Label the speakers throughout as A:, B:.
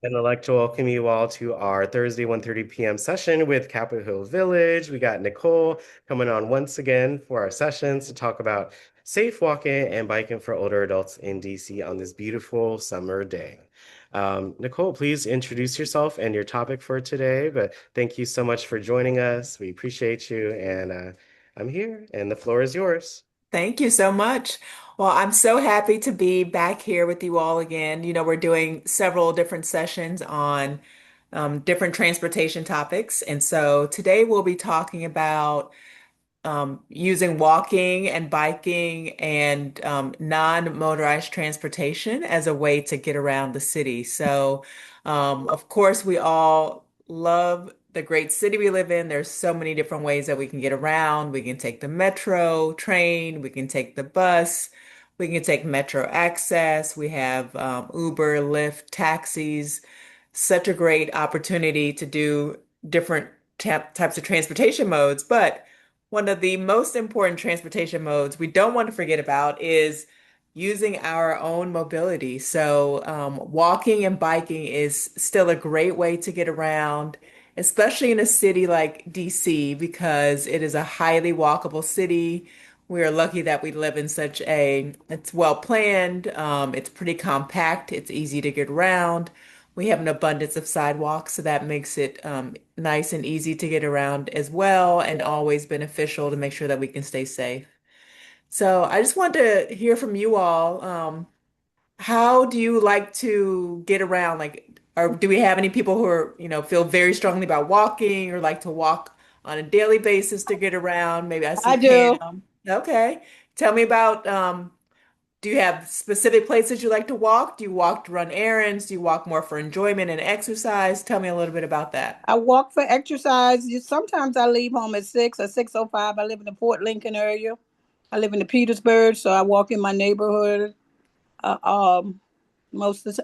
A: And I'd like to welcome you all to our Thursday 1:30 p.m. session with Capitol Hill Village. We got Nicole coming on once again for our sessions to talk about safe walking and biking for older adults in DC on this beautiful summer day. Nicole, please introduce yourself and your topic for today. But thank you so much for joining us. We appreciate you. And I'm here, and the floor is yours.
B: Thank you so much. Well, I'm so happy to be back here with you all again. We're doing several different sessions on different transportation topics. And so today we'll be talking about using walking and biking and non-motorized transportation as a way to get around the city. So, of course, we all love the great city we live in. There's so many different ways that we can get around. We can take the metro, train, we can take the bus, we can take metro access. We have Uber, Lyft, taxis. Such a great opportunity to do different types of transportation modes, but one of the most important transportation modes we don't want to forget about is using our own mobility. So, walking and biking is still a great way to get around, especially in a city like DC, because it is a highly walkable city. We are lucky that we live in it's well planned, it's pretty compact, it's easy to get around. We have an abundance of sidewalks, so that makes it nice and easy to get around as well, and always beneficial to make sure that we can stay safe. So I just wanted to hear from you all. How do you like to get around? Like, or do we have any people who are, feel very strongly about walking or like to walk on a daily basis to get around? Maybe I see
C: I do.
B: Pam. Okay. Tell me about do you have specific places you like to walk? Do you walk to run errands? Do you walk more for enjoyment and exercise? Tell me a little bit about that.
C: I walk for exercise. Sometimes I leave home at 6 or 6:05. I live in the Fort Lincoln area. I live in the Petersburg, so I walk in my neighborhood uh, um,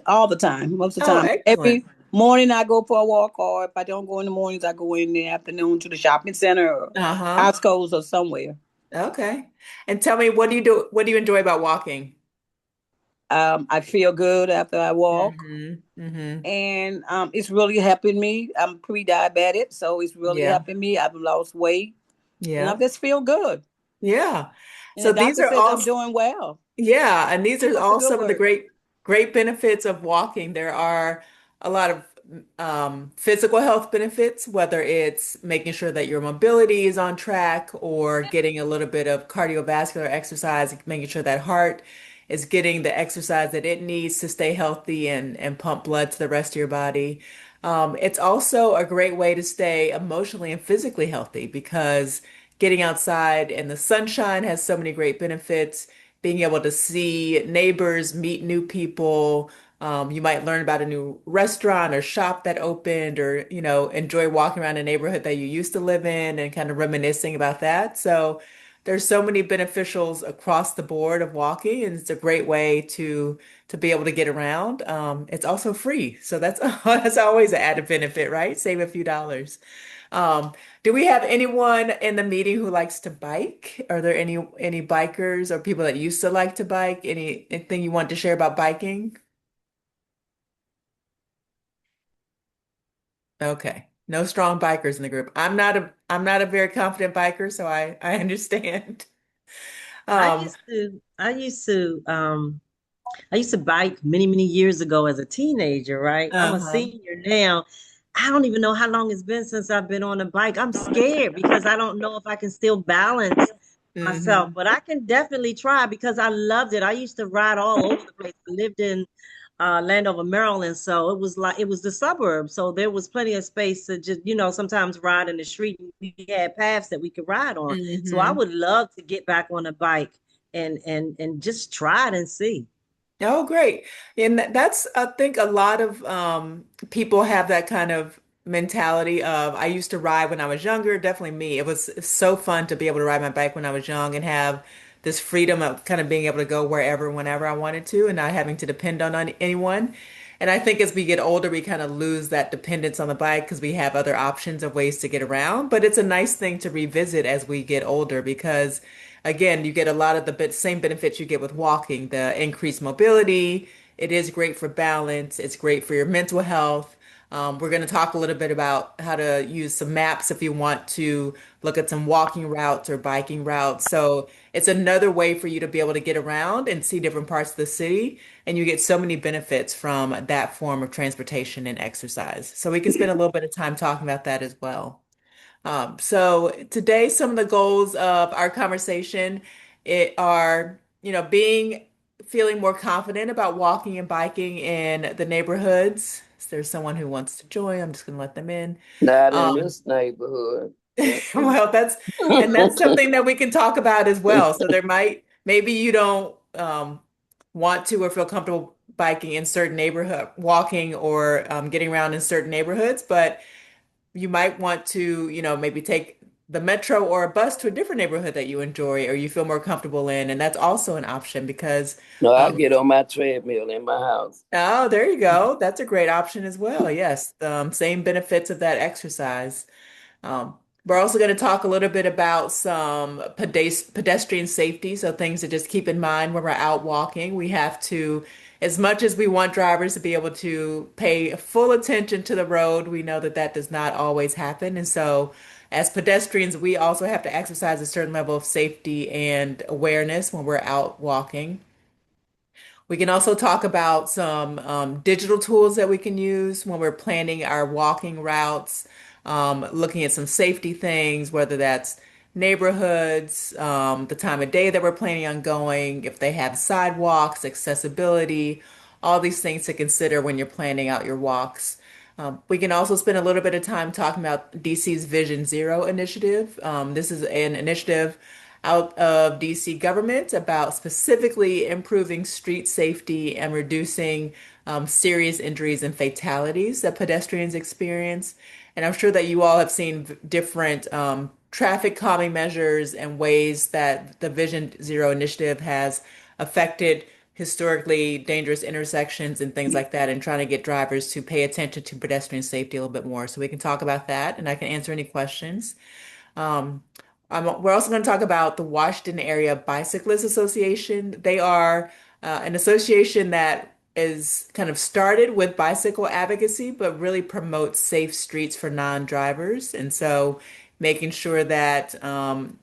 C: all the time. Most of the
B: Oh,
C: time,
B: excellent.
C: every morning I go for a walk, or if I don't go in the mornings, I go in the afternoon to the shopping center or
B: Uh-huh.
C: Costco's or somewhere.
B: Okay. And tell me, what do you do? What do you enjoy about walking?
C: I feel good after I walk,
B: Mm-hmm.
C: and it's really helping me. I'm pre-diabetic, so it's really
B: Yeah.
C: helping me. I've lost weight, and I
B: Yeah.
C: just feel good.
B: Yeah.
C: And the
B: So these
C: doctor
B: are
C: says
B: all,
C: I'm doing well.
B: yeah, and these
C: Keep
B: are
C: up the
B: all
C: good
B: some of the
C: work.
B: great benefits of walking. There are a lot of physical health benefits, whether it's making sure that your mobility is on track or getting a little bit of cardiovascular exercise, making sure that heart is getting the exercise that it needs to stay healthy and pump blood to the rest of your body. It's also a great way to stay emotionally and physically healthy because getting outside in the sunshine has so many great benefits. Being able to see neighbors, meet new people. You might learn about a new restaurant or shop that opened, or, enjoy walking around a neighborhood that you used to live in and kind of reminiscing about that. So there's so many beneficials across the board of walking, and it's a great way to be able to get around. It's also free, so that's that's always an added benefit, right? Save a few dollars. Um, do we have anyone in the meeting who likes to bike? Are there any bikers or people that used to like to bike? Anything you want to share about biking? Okay. No strong bikers in the group. I'm not a very confident biker, so I understand.
D: I
B: Um,
D: used to, I used to, um, I used to bike many, many years ago as a teenager, right? I'm a
B: uh-huh.
D: senior now. I don't even know how long it's been since I've been on a bike. I'm scared because I don't know if I can still balance myself,
B: Hmm.
D: but I can definitely try because I loved it. I used to ride all over the place. I lived in Landover, Maryland, so it was the suburbs. So there was plenty of space to just, sometimes ride in the street. We had paths that we could ride on. So I
B: Hmm.
D: would love to get back on a bike and just try it and see.
B: Oh, great. And that's, I think a lot of people have that kind of mentality of, I used to ride when I was younger, definitely me. It was so fun to be able to ride my bike when I was young and have this freedom of kind of being able to go wherever, whenever I wanted to, and not having to depend on anyone. And I think as we get older, we kind of lose that dependence on the bike because we have other options of ways to get around. But it's a nice thing to revisit as we get older because, again, you get a lot of the same benefits you get with walking, the increased mobility. it is great for balance. It's great for your mental health. We're going to talk a little bit about how to use some maps if you want to look at some walking routes or biking routes. So it's another way for you to be able to get around and see different parts of the city. And you get so many benefits from that form of transportation and exercise. So we can spend a little bit of time talking about that as well. So today, some of the goals of our conversation being feeling more confident about walking and biking in the neighborhoods. Is there someone who wants to join? I'm just going to let them in.
E: Not in
B: Um,
E: this neighborhood. Mm-mm.
B: well, that's something that we can talk about as well. So maybe you don't want to or feel comfortable biking in certain neighborhood, walking or getting around in certain neighborhoods, but you might want to, maybe take the metro or a bus to a different neighborhood that you enjoy or you feel more comfortable in. And that's also an option because,
E: No, I
B: um,
E: get on my treadmill in my house.
B: oh, there you go. That's a great option as well. Yes, same benefits of that exercise. Um, we're also going to talk a little bit about some pedestrian safety. So things to just keep in mind when we're out walking. We have to, as much as we want drivers to be able to pay full attention to the road, we know that that does not always happen. And so as pedestrians, we also have to exercise a certain level of safety and awareness when we're out walking. We can also talk about some digital tools that we can use when we're planning our walking routes, looking at some safety things, whether that's neighborhoods, the time of day that we're planning on going, if they have sidewalks, accessibility, all these things to consider when you're planning out your walks. We can also spend a little bit of time talking about DC's Vision Zero initiative. This is an initiative out of DC government about specifically improving street safety and reducing serious injuries and fatalities that pedestrians experience. And I'm sure that you all have seen different traffic calming measures and ways that the Vision Zero initiative has affected historically dangerous intersections and things like that, and trying to get drivers to pay attention to pedestrian safety a little bit more. So we can talk about that, and I can answer any questions. Um, we're also going to talk about the Washington Area Bicyclists Association. They are an association that is kind of started with bicycle advocacy, but really promotes safe streets for non-drivers. And so making sure that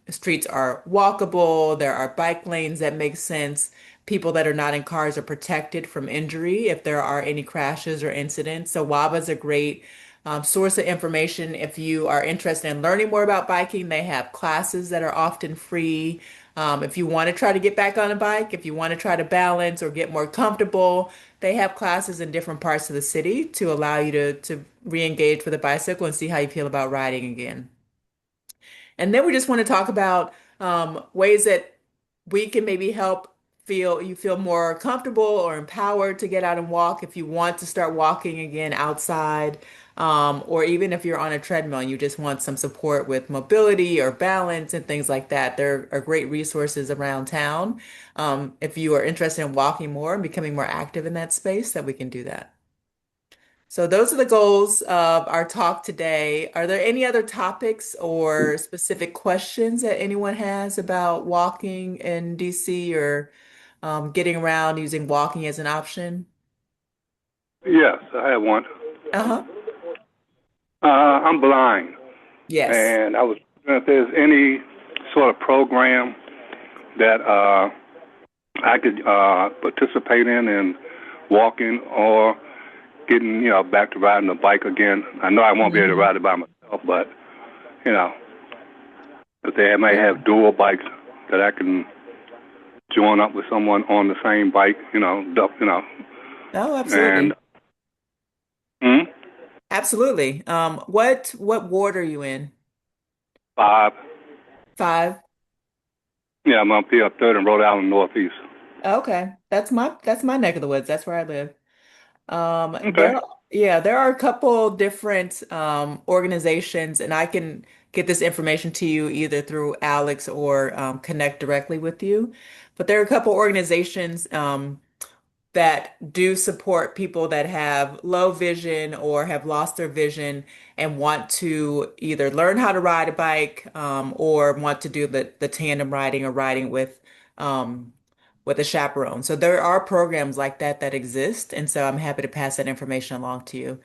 B: streets are walkable, there are bike lanes that make sense, people that are not in cars are protected from injury if there are any crashes or incidents. So WABA is a great source of information. If you are interested in learning more about biking, they have classes that are often free. If you want to try to get back on a bike, if you want to try to balance or get more comfortable, they have classes in different parts of the city to allow you to re-engage with a bicycle and see how you feel about riding again. And then we just want to talk about ways that we can maybe help feel more comfortable or empowered to get out and walk if you want to start walking again outside, or even if you're on a treadmill and you just want some support with mobility or balance and things like that. There are great resources around town. If you are interested in walking more and becoming more active in that space, that we can do that. So those are the goals of our talk today. Are there any other topics or specific questions that anyone has about walking in DC or getting around using walking as an option?
F: Yes, I have one.
B: Uh-huh.
F: I'm blind,
B: Yes.
F: and I was wondering if there's any sort of program that I could participate in walking or getting, back to riding the bike again. I know I won't be able to
B: Mhm.
F: ride it by myself, but you know, if they may
B: Yeah.
F: have dual bikes that I can join up with someone on the same bike,
B: Oh,
F: and
B: absolutely.
F: hmm,
B: Absolutely. What ward are you in?
F: 5.
B: Five?
F: Yeah, I'm up here, third in Rhode Island Northeast.
B: Okay. That's my neck of the woods. That's where I live.
F: Okay.
B: There are a couple different organizations, and I can get this information to you either through Alex or connect directly with you. But there are a couple organizations that do support people that have low vision or have lost their vision and want to either learn how to ride a bike or want to do the tandem riding or riding with um, with a chaperone. So there are programs like that that exist, and so I'm happy to pass that information along to you.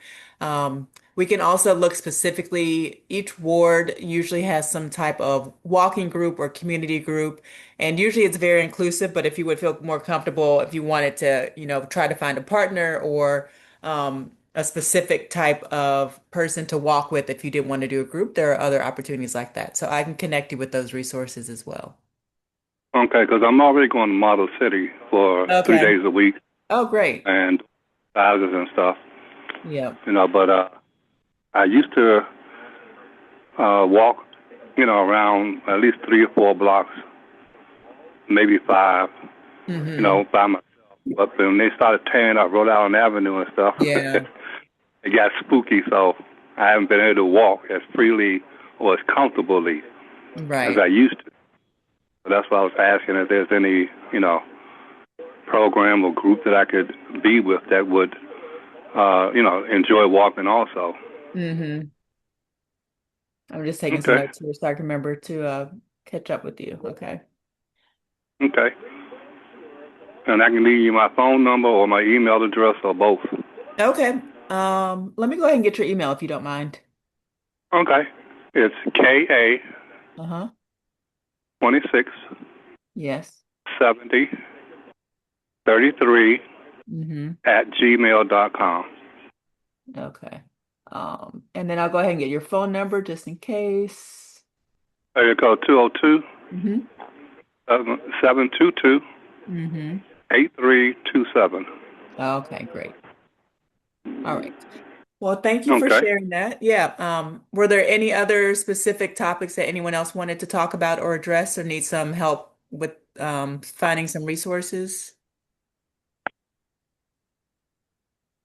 B: We can also look specifically, each ward usually has some type of walking group or community group, and usually it's very inclusive, but if you would feel more comfortable, if you wanted to, try to find a partner or a specific type of person to walk with, if you did want to do a group, there are other opportunities like that. So I can connect you with those resources as well.
F: Okay, because I'm already going to Model City for three
B: Okay.
F: days a week
B: Oh, great.
F: and classes and stuff,
B: Yeah.
F: but I used to walk, around at least 3 or 4 blocks, maybe 5,
B: Hmm.
F: by myself. But when they started tearing up Rhode Island Avenue and stuff,
B: Yeah.
F: it got spooky, so I haven't been able to walk as freely or as comfortably as I
B: Right.
F: used to. So that's why I was asking if there's any, program or group that I could be with that would, enjoy walking also.
B: Hmm. I'm just taking some
F: Okay,
B: notes here so I can remember to catch up with you. Okay.
F: okay. And I can leave you my phone number or my email address or both.
B: Okay. Let me go ahead and get your email if you don't mind.
F: Okay. It's KA
B: Uh-huh.
F: 26
B: Yes.
F: 70 33
B: Hmm.
F: at gmail.com.
B: Okay. And then I'll go ahead and get your phone number just in case.
F: There you go, 202
B: Hmm.
F: 722
B: Hmm.
F: 8327.
B: Okay, great. All right. Well, thank you for
F: Okay.
B: sharing that. Yeah. Were there any other specific topics that anyone else wanted to talk about or address or need some help with finding some resources?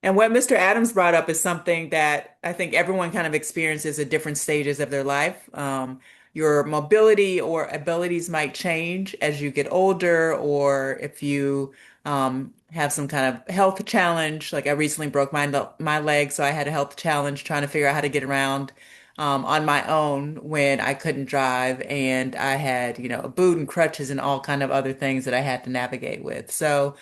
B: And what Mr. Adams brought up is something that I think everyone kind of experiences at different stages of their life. Your mobility or abilities might change as you get older, or if you have some kind of health challenge. Like I recently broke my leg, so I had a health challenge trying to figure out how to get around on my own when I couldn't drive, and I had, a boot and crutches and all kind of other things that I had to navigate with. So.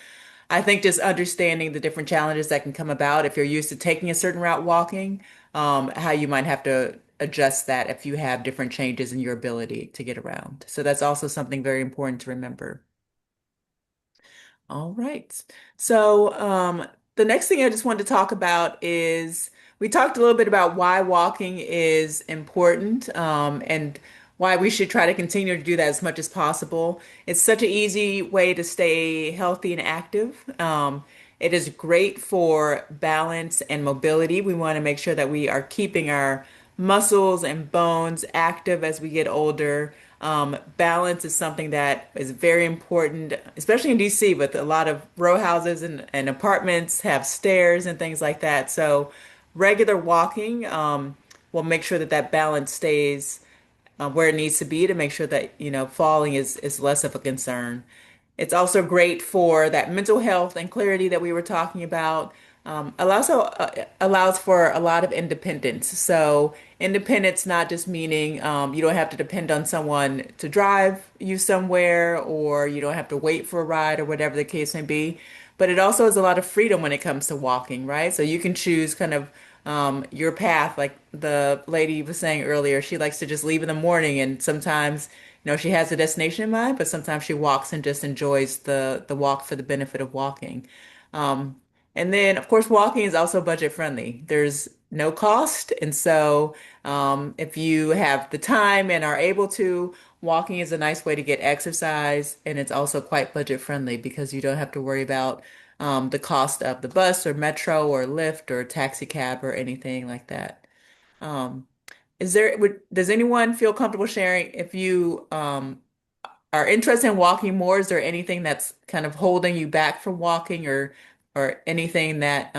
B: I think just understanding the different challenges that can come about if you're used to taking a certain route walking, how you might have to adjust that if you have different changes in your ability to get around. So that's also something very important to remember. All right. So, the next thing I just wanted to talk about is we talked a little bit about why walking is important, and why we should try to continue to do that as much as possible. It's such an easy way to stay healthy and active. It is great for balance and mobility. We want to make sure that we are keeping our muscles and bones active as we get older. Balance is something that is very important, especially in DC, with a lot of row houses and apartments have stairs and things like that. So regular walking will make sure that that balance stays where it needs to be to make sure that, falling is less of a concern. It's also great for that mental health and clarity that we were talking about. Allows for a lot of independence. So independence not just meaning you don't have to depend on someone to drive you somewhere, or you don't have to wait for a ride or whatever the case may be. But it also is a lot of freedom when it comes to walking, right? So you can choose kind of your path, like the lady was saying earlier. She likes to just leave in the morning, and sometimes, she has a destination in mind, but sometimes she walks and just enjoys the walk for the benefit of walking. Um, and then, of course, walking is also budget friendly. There's no cost, and so if you have the time and are able to, walking is a nice way to get exercise, and it's also quite budget friendly because you don't have to worry about the cost of the bus or metro or Lyft or taxi cab or anything like that. Um, does anyone feel comfortable sharing if you are interested in walking more? Is there anything that's kind of holding you back from walking, or anything that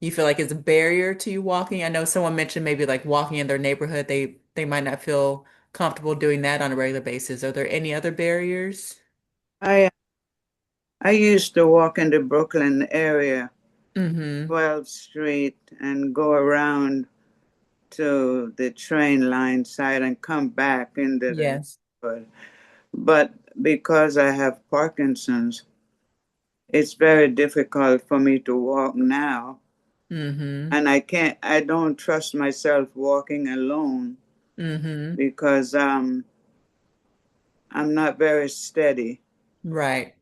B: you feel like is a barrier to you walking? I know someone mentioned maybe like walking in their neighborhood, they might not feel comfortable doing that on a regular basis. Are there any other barriers?
G: I I used to walk in the Brooklyn area,
B: Mm-hmm.
G: 12th Street, and go around to the train line side and come back into the
B: Yes.
G: neighborhood. But because I have Parkinson's, it's very difficult for me to walk now.
B: Mm-hmm.
G: And I don't trust myself walking alone
B: Mm-hmm.
G: because I'm not very steady.
B: Right.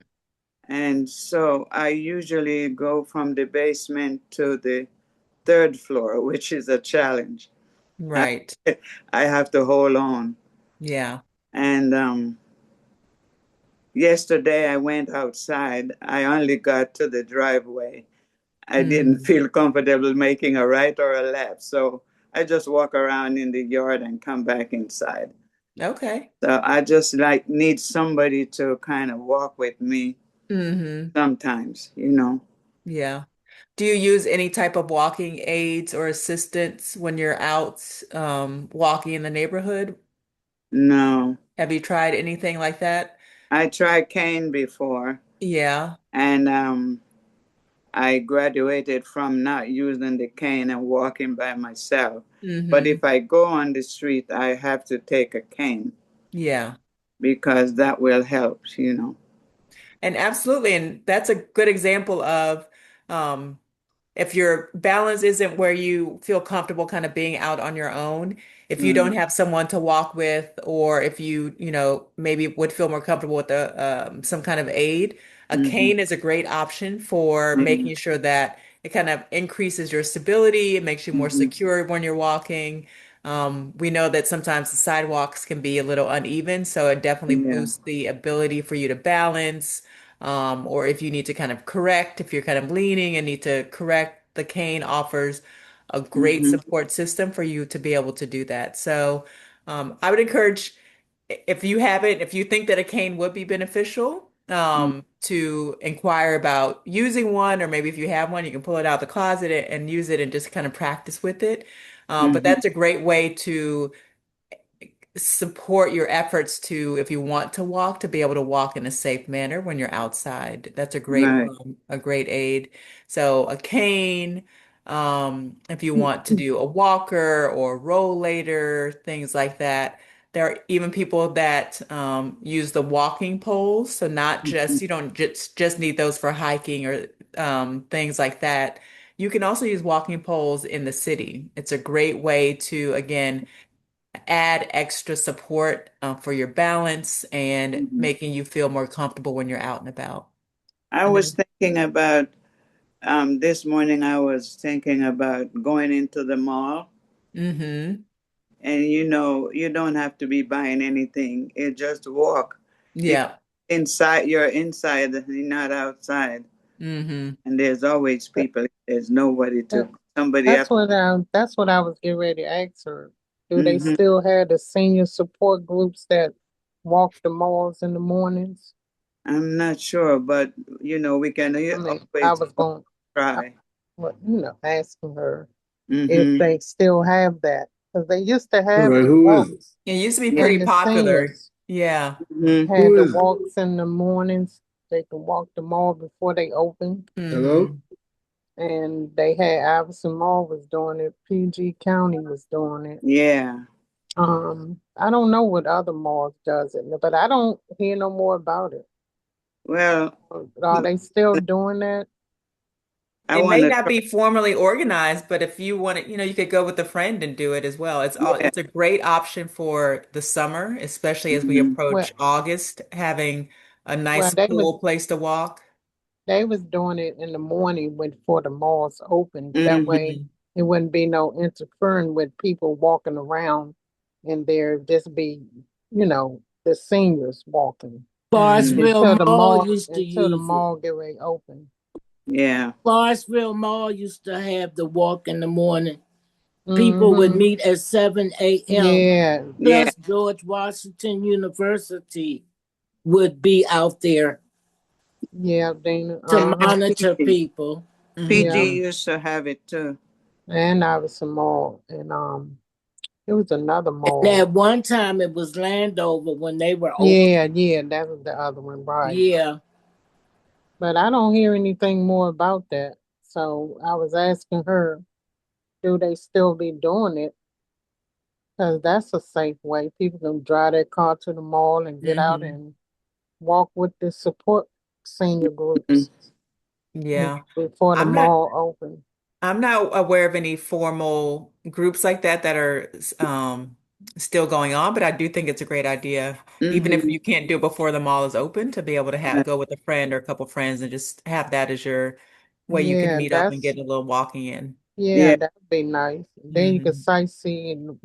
G: And so I usually go from the basement to the third floor, which is a challenge. I,
B: Right.
G: I have to hold on.
B: Yeah.
G: And yesterday I went outside. I only got to the driveway. I didn't
B: Mm.
G: feel comfortable making a right or a left. So I just walk around in the yard and come back inside.
B: Okay.
G: So I just like need somebody to kind of walk with me
B: Mm-hmm.
G: sometimes.
B: Yeah. Do you use any type of walking aids or assistance when you're out walking in the neighborhood?
G: No.
B: Have you tried anything like that?
G: I tried cane before
B: Yeah.
G: and I graduated from not using the cane and walking by myself. But
B: Mm-hmm.
G: if I go on the street, I have to take a cane
B: Yeah.
G: because that will help.
B: And absolutely. And that's a good example of um, if your balance isn't where you feel comfortable kind of being out on your own, if you don't
G: Mm,
B: have someone to walk with, or if you maybe would feel more comfortable with some kind of aid, a
G: mhm,
B: cane is a great option for
G: mhm,
B: making sure that it kind of increases your stability. It makes you more
G: mhm.
B: secure when you're walking. We know that sometimes the sidewalks can be a little uneven, so it definitely
G: Yeah.
B: boosts the ability for you to balance. Or if you need to kind of correct, if you're kind of leaning and need to correct, the cane offers a great
G: Mhm,
B: support system for you to be able to do that. So I would encourage, if you have it, if you think that a cane would be beneficial,
G: mm,
B: to inquire about using one, or maybe if you have one, you can pull it out of the closet and use it and just kind of practice with it. But
G: mhm.
B: that's a great way to support your efforts to, if you want to walk, to be able to walk in a safe manner when you're outside. That's
G: Right.
B: a great aid. So a cane, if you want to do a walker or a rollator, things like that. There are even people that use the walking poles. So not just,
G: Mhm,
B: you don't just need those for hiking or things like that. You can also use walking poles in the city. It's a great way to, again, add extra support for your balance and
G: mhm.
B: making you feel more comfortable when you're out and about.
G: I
B: And
G: was
B: then,
G: thinking about this morning. I was thinking about going into the mall,
B: mm-hmm.
G: and you don't have to be buying anything. You just walk because
B: Yeah.
G: inside you're inside, you're not outside,
B: Mm-hmm.
G: and there's always
H: That,
G: people. There's nobody
H: that-
G: to somebody
H: that's
G: have.
H: what I was getting ready to ask her. Do they
G: Hmm.
H: still have the senior support groups that walk the malls in the mornings?
G: I'm not sure, but we can
H: I mean, I
G: always
H: was going, I,
G: try.
H: well, asking her if
G: Hmm.
H: they still have that because they used to
I: All
H: have
I: right,
H: the
I: who is it?
H: walks
B: It used to be
G: Yeah.
B: pretty
H: and the
B: popular.
H: seniors
B: Yeah.
G: Hmm.
I: Who
H: had the
I: is it?
H: walks in the mornings. They could walk the mall before they open.
I: Hello?
B: Mm-hmm.
H: And they had Iverson Mall was doing it, PG County was doing it.
G: Yeah.
H: I don't know what other malls does it, but I don't hear no more about it.
G: Well,
H: Are they still doing that?
G: I
B: It
G: want
B: may
G: to
B: not
G: try.
B: be formally organized, but if you want to, you could go with a friend and do it as well.
G: Yeah.
B: It's a great option for the summer, especially as we
G: Hmm.
B: approach
H: Well,
B: August, having a
H: well,
B: nice cool place to walk.
H: they was doing it in the morning when before the malls opened. That way,
B: Hmm.
H: it wouldn't be no interfering with people walking around, and there just be, the seniors walking
B: Hmm.
G: Hmm.
I: Mm.
H: until the mall get ready open.
G: Yeah.
I: Barnesville Mall used to have the walk in the morning. People would
H: Mm-hmm.
I: meet at 7 a.m.
H: Yeah,
G: Yeah.
I: Plus, George Washington University would be out there
H: yeah, Dana.
I: to
G: And
I: monitor
G: PG.
I: people.
H: Yeah,
B: Hmm.
G: PG used to have it too.
H: and I was some mall, and it was another
I: And
H: mall.
I: at one time, it was Landover when they were open.
H: Yeah, yeah, that was the other one, right?
I: Yeah.
H: But I don't hear anything more about that. So I was asking her, do they still be doing it? Because that's a safe way. People can drive their car to the mall and get out
B: Hmm.
H: and walk with the support senior
G: Mm.
H: groups, you
B: Yeah.
H: know, before the
B: I'm not
H: mall open.
B: I'm not aware of any formal groups like that that are still going on, but I do think it's a great idea, even if
G: Mm-hmm.
B: you can't do it before the mall is open, to be able to
G: Yeah.
B: go with a friend or a couple friends and just have that as your way you can
H: Yeah,
B: meet up and
H: that's
B: get a little walking in.
H: yeah,
G: Yeah.
H: that'd be nice. Then you could
B: Hmm.
H: sightsee and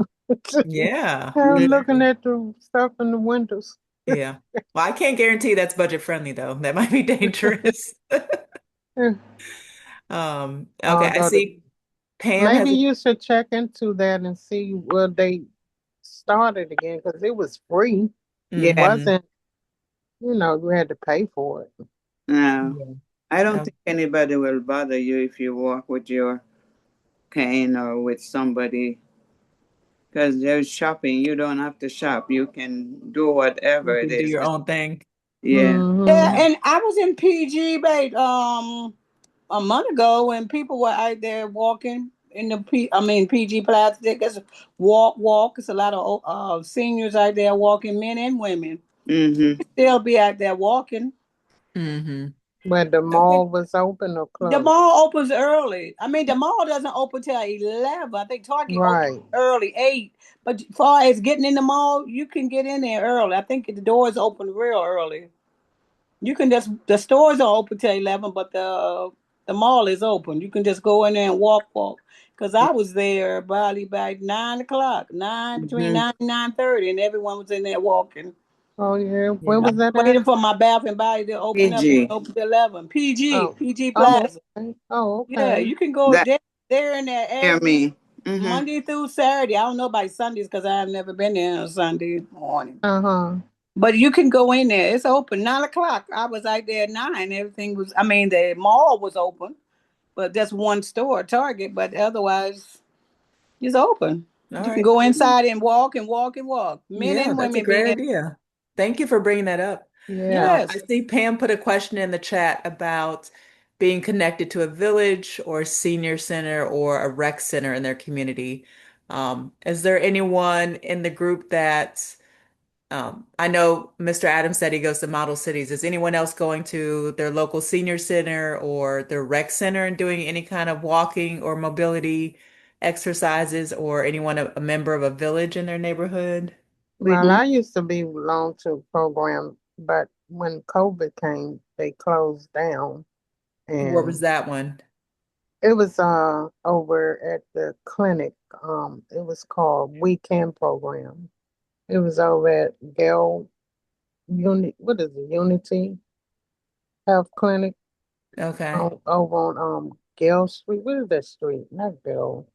B: Yeah,
H: looking
B: exactly.
H: at the stuff in the windows.
B: Yeah. Well, I can't guarantee that's budget friendly though. That might be dangerous.
H: Yeah.
B: Okay, I
H: Although the,
B: see Pam
H: maybe
B: has a
H: you should check into that and see where they started again because it was free. It
G: Yeah.
B: hmm
H: wasn't, you had to pay for it.
G: No,
B: Yeah.
G: I don't
B: Oh,
G: think anybody will bother you if you walk with your cane or with somebody because there's shopping. You don't have to shop. You can do
B: you
G: whatever it
B: can do
G: is.
B: your own thing.
G: Yeah.
C: Yeah,
H: Mm-hmm.
B: Yeah.
C: and I was in PG, babe, a month ago when people were out there walking in the PG plastic. It's walk. It's a lot of seniors out there walking, men and women.
G: Mm-hmm.
C: They'll be out there walking.
B: Hmm.
H: When the
C: Okay.
H: mall was open or
C: The
H: closed.
C: mall opens early. I mean, the mall doesn't open till 11. I think Target opens
H: Right.
C: early, 8. But as far as getting in the mall, you can get in there early. I think the doors open real early. You can just the stores are open till 11, but the mall is open. You can just go in there and walk. Cause I was there probably by 9 o'clock, between
G: Mm-hmm.
C: 9 and 9:30, and everyone was in there walking.
H: Oh, yeah. Where
B: Yeah.
H: was that at?
C: Waiting for my Bath and Body to open up. It
G: PG.
C: opened at 11.
H: Oh,
C: PG
H: oh,
C: Plaza.
H: okay. Oh,
C: Yeah,
H: okay.
C: you can go
G: That
C: there. They're in there
G: near
C: every
G: me. Mm-hmm.
C: Monday through Saturday. I don't know about Sundays because I've never been there on Sunday morning.
H: Uh-huh.
C: But you can go in there. It's open 9 o'clock. I was out there at 9. Everything was. I mean, the mall was open, but just one store, Target. But otherwise, it's open.
B: All
C: You can
B: right.
C: go inside and walk. Men
B: Yeah,
C: and
B: that's a
C: women being.
B: great idea. Thank you for bringing that up.
H: Yeah.
B: I
C: Yes.
B: see Pam put a question in the chat about being connected to a village or senior center or a rec center in their community. Is there anyone in the group that I know Mr. Adams said he goes to model cities. Is anyone else going to their local senior center or their rec center and doing any kind of walking or mobility exercises, or anyone a member of a village in their neighborhood?
G: We
H: Well, I used to belong to a program, but when COVID came, they closed down.
B: Where was
H: And
B: that one?
H: it was over at the clinic. It was called Weekend Program. It was over at Gale what is it, Unity Health Clinic
B: Okay.
H: over on Gale Street. What is that street? Not Gale.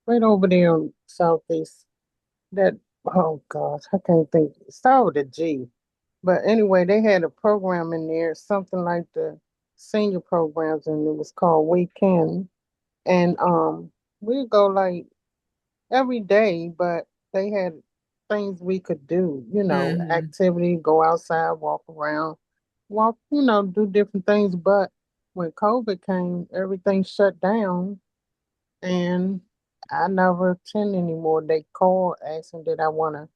H: Right over there on Southeast. That oh gosh, I can't think. Start with a G. But anyway, they had a program in there, something like the senior programs, and it was called Weekend. And we'd go like every day, but they had things we could do,
B: Hmm.
H: activity, go outside, walk around, do different things. But when COVID came, everything shut down and I never attend anymore. They called asking did I want to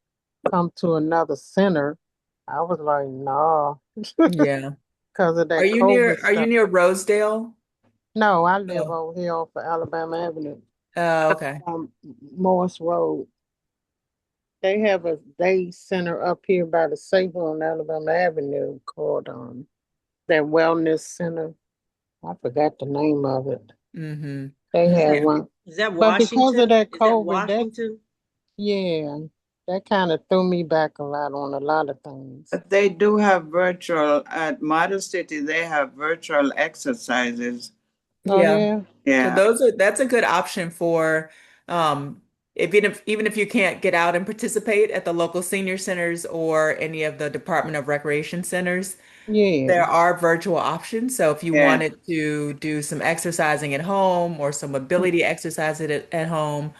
H: come to another center. I was like, nah,
B: Yeah.
H: because of that COVID
B: Are you
H: stuff.
B: near Rosedale?
H: No, I live
B: Oh.
H: over here off of Alabama Avenue
B: Oh, okay.
H: on Morris Road. They have a day center up here by the Sable on Alabama Avenue called that Wellness Center. I forgot the name of it.
B: Hmm.
H: They had
B: Yeah.
H: one.
D: Is that
H: But because of
D: Washington?
H: that
D: Is that
H: COVID,
D: Washington?
H: yeah, that kind of threw me back a lot on a lot of things.
G: But they do have virtual at Model City. They have virtual exercises.
H: Oh
B: Yeah.
H: yeah,
B: So
G: Yeah.
B: that's a good option for um even if you can't get out and participate at the local senior centers or any of the Department of Recreation centers.
H: yeah,
B: There are virtual options. So if you
G: Yeah.
B: wanted to do some exercising at home or some mobility exercise at home,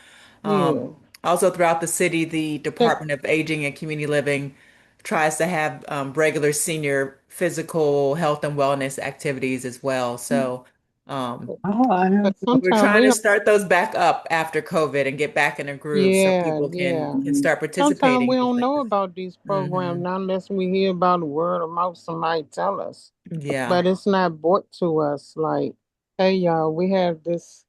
H: yeah.
B: also throughout the city, the
H: That,
B: Department of Aging and Community Living tries to have regular senior physical health and wellness activities as well. So Um,
C: Oh, I know.
H: But
B: we're
H: sometimes
B: trying
H: we
B: to
H: don't.
B: start those back up after COVID and get back in a groove so
H: Yeah,
B: people
H: yeah.
B: can
D: Mhm.
B: start
H: Sometimes
B: participating
H: we
B: in things
H: don't
B: like
H: know
B: this.
H: about these programs
B: Hmm.
H: not unless we hear about the word of mouth, somebody tell us.
B: Yeah.
H: But it's not brought to us like, hey y'all, we have this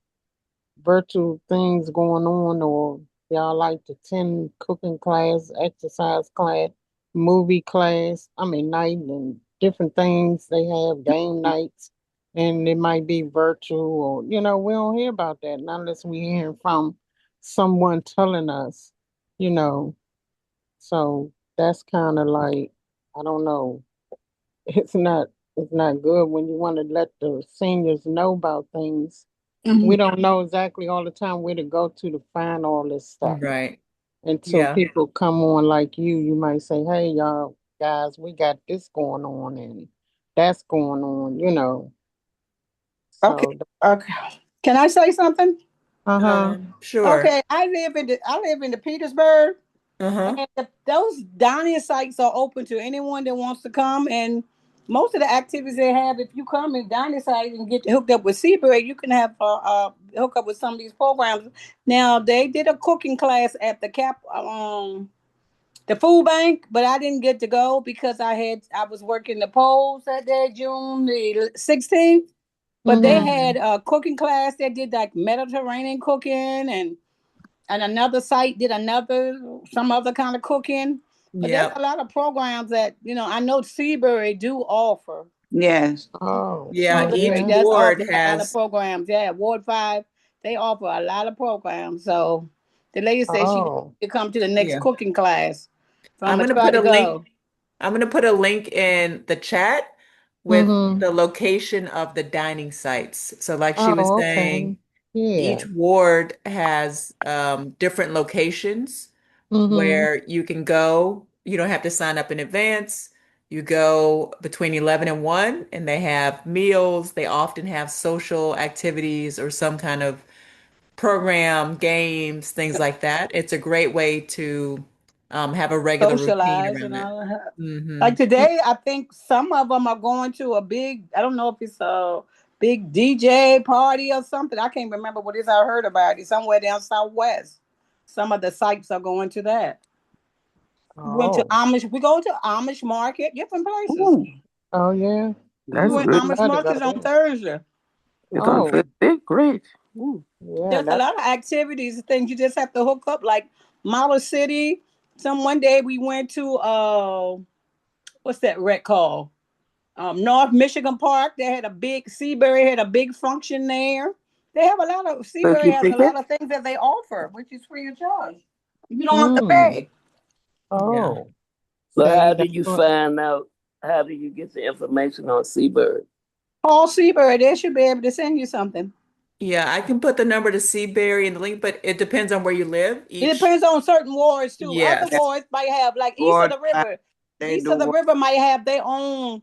H: virtual things going on, or y'all like to attend cooking class, exercise class, movie class, night and different things. They have game nights and it might be virtual or we don't hear about that not unless we hear from someone telling us, you know. So that's kind of like, I don't know. It's not it's not good when you want to let the seniors know about things.
C: Mhm.
H: We don't know exactly all the time where to go to find all this stuff.
B: Right.
H: Until
B: Yeah.
H: people come on like you might say, hey, y'all guys, we got this going on and that's going on, you know.
C: Okay.
H: So,
C: Okay. Can I say something?
H: uh-huh.
B: Sure.
C: Okay, I live in the Petersburg,
B: Uh-huh.
C: and those dining sites are open to anyone that wants to come. And most of the activities they have, if you come and dining site and get hooked up with Seabury, you can have hook up with some of these programs. Now they did a cooking class at the food bank, but I didn't get to go because I was working the polls that day, June the 16th. But they
H: Mm-hmm.
C: had
B: Hmm.
C: a cooking class that did like Mediterranean cooking, and another site did another some other kind of cooking. But there's a
B: Yep.
C: lot of programs that I know Seabury do offer.
G: Yes.
B: Yeah.
H: Oh
C: Seabury
B: Each
H: yeah.
C: does offer
B: ward
C: a lot of
B: has,
C: programs. Yeah, Ward 5, they offer a lot of programs. So the lady said she
H: Oh.
C: could come to the next
B: yeah.
C: cooking class. So I'm
B: I'm
C: gonna
B: gonna
C: try
B: put
C: to
B: a link.
C: go.
B: I'm gonna put a link in the chat with
H: Mm-hmm.
B: the location of the dining sites. So like she was
H: Oh, okay.
B: saying,
H: Yeah.
B: each ward has different locations
H: Mm-hmm.
B: where you can go. You don't have to sign up in advance. You go between 11 and 1, and they have meals. They often have social activities or some kind of program, games, things like that. It's a great way to have a regular routine
C: Socialize
B: around
C: and
B: it.
C: all of that.
B: Hmm.
C: Like today, I think some of them are going to a big, I don't know if it's a big DJ party or something. I can't remember what it is. I heard about it somewhere down southwest. Some of the sites are going to that. We went to
H: Oh.
C: Amish, we go to Amish market, different places.
E: Ooh,
H: Oh yeah.
C: We
E: that's
C: went
H: Mm-hmm.
E: good.
C: Amish
H: Gotta
C: markets
H: go
C: on
H: there.
C: Thursday.
E: It's on
H: Oh,
E: Thursday. Great. Ooh.
H: yeah,
C: There's a
H: that's
C: lot of activities, things you just have to hook up, like Model City. Some one day we went to what's that rec called? North Michigan Park. They had a big Seabury had a big function there. They have a lot of Seabury
E: Turkey
C: has a lot
E: ticket?
C: of things that they offer, which is free of charge. You don't have to
H: mm.
C: pay.
B: Yeah.
H: Oh.
E: So
H: Yeah, you
E: how
H: got
E: do you
H: to
E: find out? How do you get the information on Seabird?
C: Paul Seabury, they should be able to send you something.
B: Yeah, I can put the number to Seabury in the link, but it depends on where you live.
C: It
B: Each,
C: depends on certain wards too. Other
E: Yeah,
B: yes,
C: wards might have like east of
G: Ward
C: the
G: five,
C: river.
G: they
C: East
G: do
C: of the
G: work.
C: river might have their own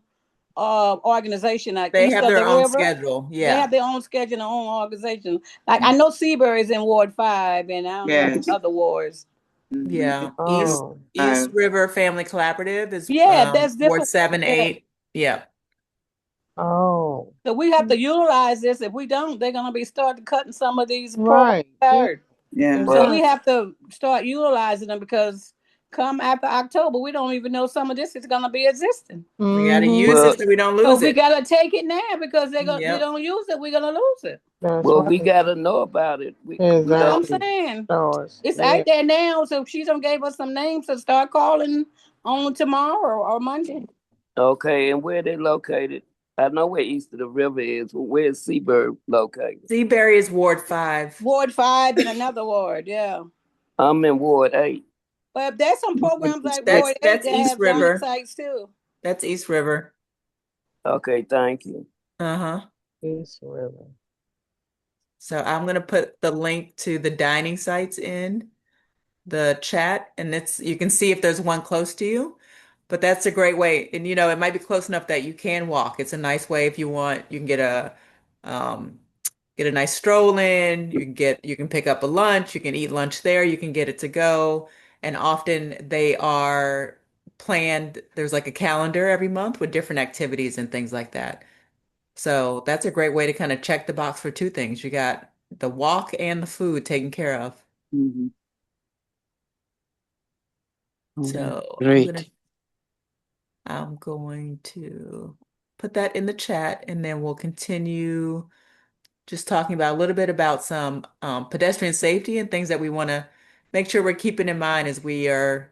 C: organization. Like
B: they
C: east
B: have
C: of
B: their
C: the
B: own
C: river,
B: schedule.
C: they
B: Yeah.
C: have their own schedule, their own organization. Like I know Seabury is in Ward 5, and I don't know the
G: Yes.
C: other wards.
G: Mm-hmm.
B: Yeah.
G: Ward
H: Oh.
B: East
G: five.
B: River Family Collaborative is
C: Yeah, that's
B: Ward
C: different.
B: 7,
C: Yeah.
B: 8. Yeah.
H: Oh.
C: So we have to utilize this. If we don't, they're gonna be starting cutting some of these programs
H: Right. Yeah,
C: out.
G: Yeah.
C: So
E: Well,
C: we
H: exactly.
C: have to start utilizing them because come after October, we don't even know some of this is gonna be existing.
B: We got to
H: Mm-hmm.
B: use
E: well,
B: it so we don't
C: So
B: lose
C: we
B: it.
C: gotta take it now because we
B: Yep.
C: don't use it, we're gonna lose it.
H: That's
E: well, we
H: right.
E: gotta know about it.
C: That's what I'm
H: Exactly.
C: saying.
H: Stars.
C: It's
H: Yeah.
C: out there now. So she done gave us some names to start calling on tomorrow or Monday.
E: Okay, and where they located? I know where east of the river is, but where's Seabird located?
B: Seabury is Ward 5.
C: Ward 5 and another ward, yeah.
E: I'm in Ward 8.
C: But there's some programs like
B: That's
C: Ward 8
B: that's
C: that
B: East
C: have dining
B: River.
C: sites too.
B: That's East River.
E: Okay, thank you.
B: Uh-huh.
H: East River.
B: So I'm gonna put the link to the dining sites in the chat, and it's you can see if there's one close to you. But that's a great way, and it might be close enough that you can walk. It's a nice way if you want. You can um, get a nice stroll in. You can pick up a lunch. You can eat lunch there. You can get it to go. And often they are planned. There's like a calendar every month with different activities and things like that. So that's a great way to kind of check the box for two things. You got the walk and the food taken care of.
I: Mhm. Oh, that's
B: So
I: great.
B: I'm going to put that in the chat and then we'll continue just talking about a little bit about some pedestrian safety and things that we want to make sure we're keeping in mind as we are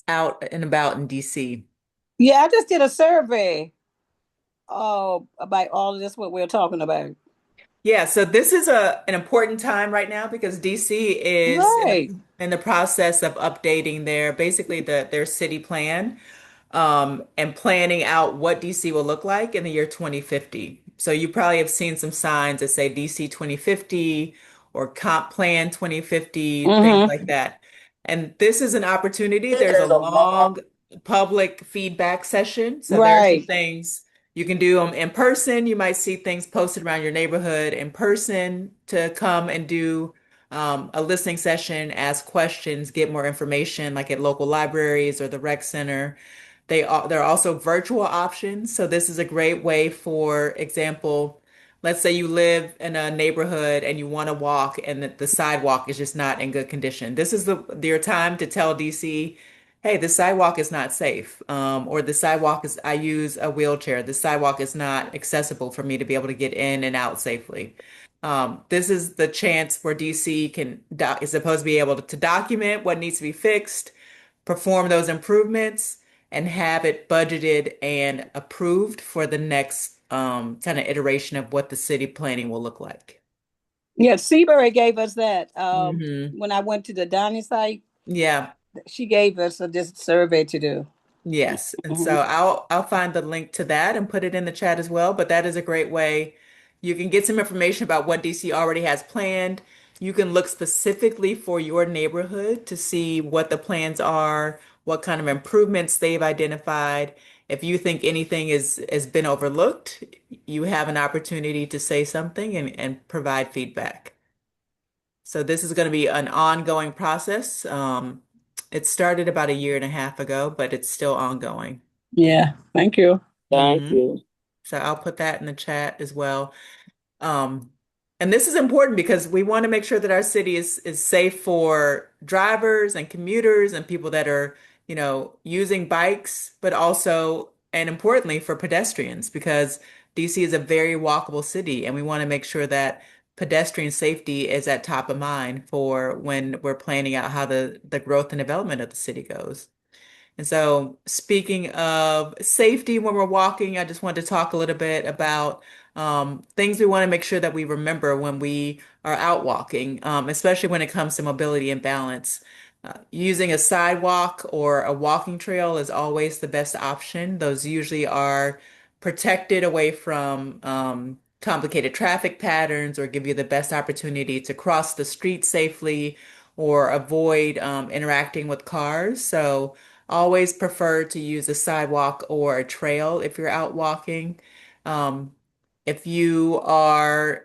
B: out and about in DC.
C: Yeah, I just did a survey about all of this, what we're talking about.
B: Yeah, so this is an important time right now because DC is
C: Right.
B: in the process of updating their city plan and planning out what DC will look like in the year 2050. So you probably have seen some signs that say DC 2050 or Comp Plan 2050, things like
C: Mm-hmm.
B: that. And this is an opportunity. There's a
C: There's a long.
B: long public feedback session. So there are some
C: Right.
B: things you can do them in person. You might see things posted around your neighborhood in person to come and do a listening session, ask questions, get more information, like at local libraries or the rec center. There are also virtual options. So this is a great way, for example, let's say you live in a neighborhood and you want to walk and the sidewalk is just not in good condition. This is your time to tell DC, hey, the sidewalk is not safe. Or the sidewalk is, I use a wheelchair. The sidewalk is not accessible for me to be able to get in and out safely. This is the chance where DC is supposed to be able to document what needs to be fixed, perform those improvements, and have it budgeted and approved for the next kind of iteration of what the city planning will look like.
C: Yeah, Seabury gave us that.
B: Hmm.
C: When I went to the dining site,
B: Yeah.
C: she gave us this survey to do.
B: Yes. And
C: Hmm.
B: so I'll find the link to that and put it in the chat as well. But that is a great way. You can get some information about what DC already has planned. You can look specifically for your neighborhood to see what the plans are, what kind of improvements they've identified. If you think anything has been overlooked, you have an opportunity to say something and provide feedback. So this is going to be an ongoing process. It started about a year and a half ago, but it's still ongoing.
C: Yeah, thank you.
I: Thank
B: Hmm.
I: you.
B: So I'll put that in the chat as well. Um, and this is important because we want to make sure that our city is safe for drivers and commuters and people that are, using bikes, but also and importantly for pedestrians because DC is a very walkable city and we want to make sure that pedestrian safety is at top of mind for when we're planning out how the growth and development of the city goes. And so, speaking of safety when we're walking, I just wanted to talk a little bit about things we want to make sure that we remember when we are out walking, especially when it comes to mobility and balance. Using a sidewalk or a walking trail is always the best option. Those usually are protected away from complicated traffic patterns or give you the best opportunity to cross the street safely or avoid interacting with cars. So, always prefer to use a sidewalk or a trail if you're out walking. Um, if you are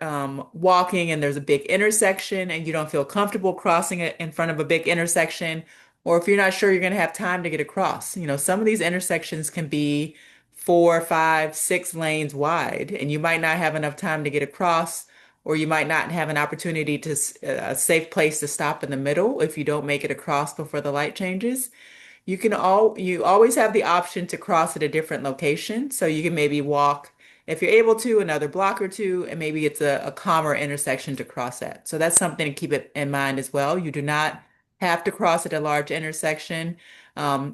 B: walking and there's a big intersection and you don't feel comfortable crossing it in front of a big intersection, or if you're not sure you're going to have time to get across, some of these intersections can be 4, 5, 6 lanes wide, and you might not have enough time to get across, or you might not have an opportunity to a safe place to stop in the middle if you don't make it across before the light changes. You always have the option to cross at a different location. So you can maybe walk, if you're able to, another block or two, and maybe it's a calmer intersection to cross at. So that's something to keep it in mind as well. You do not have to cross at a large intersection.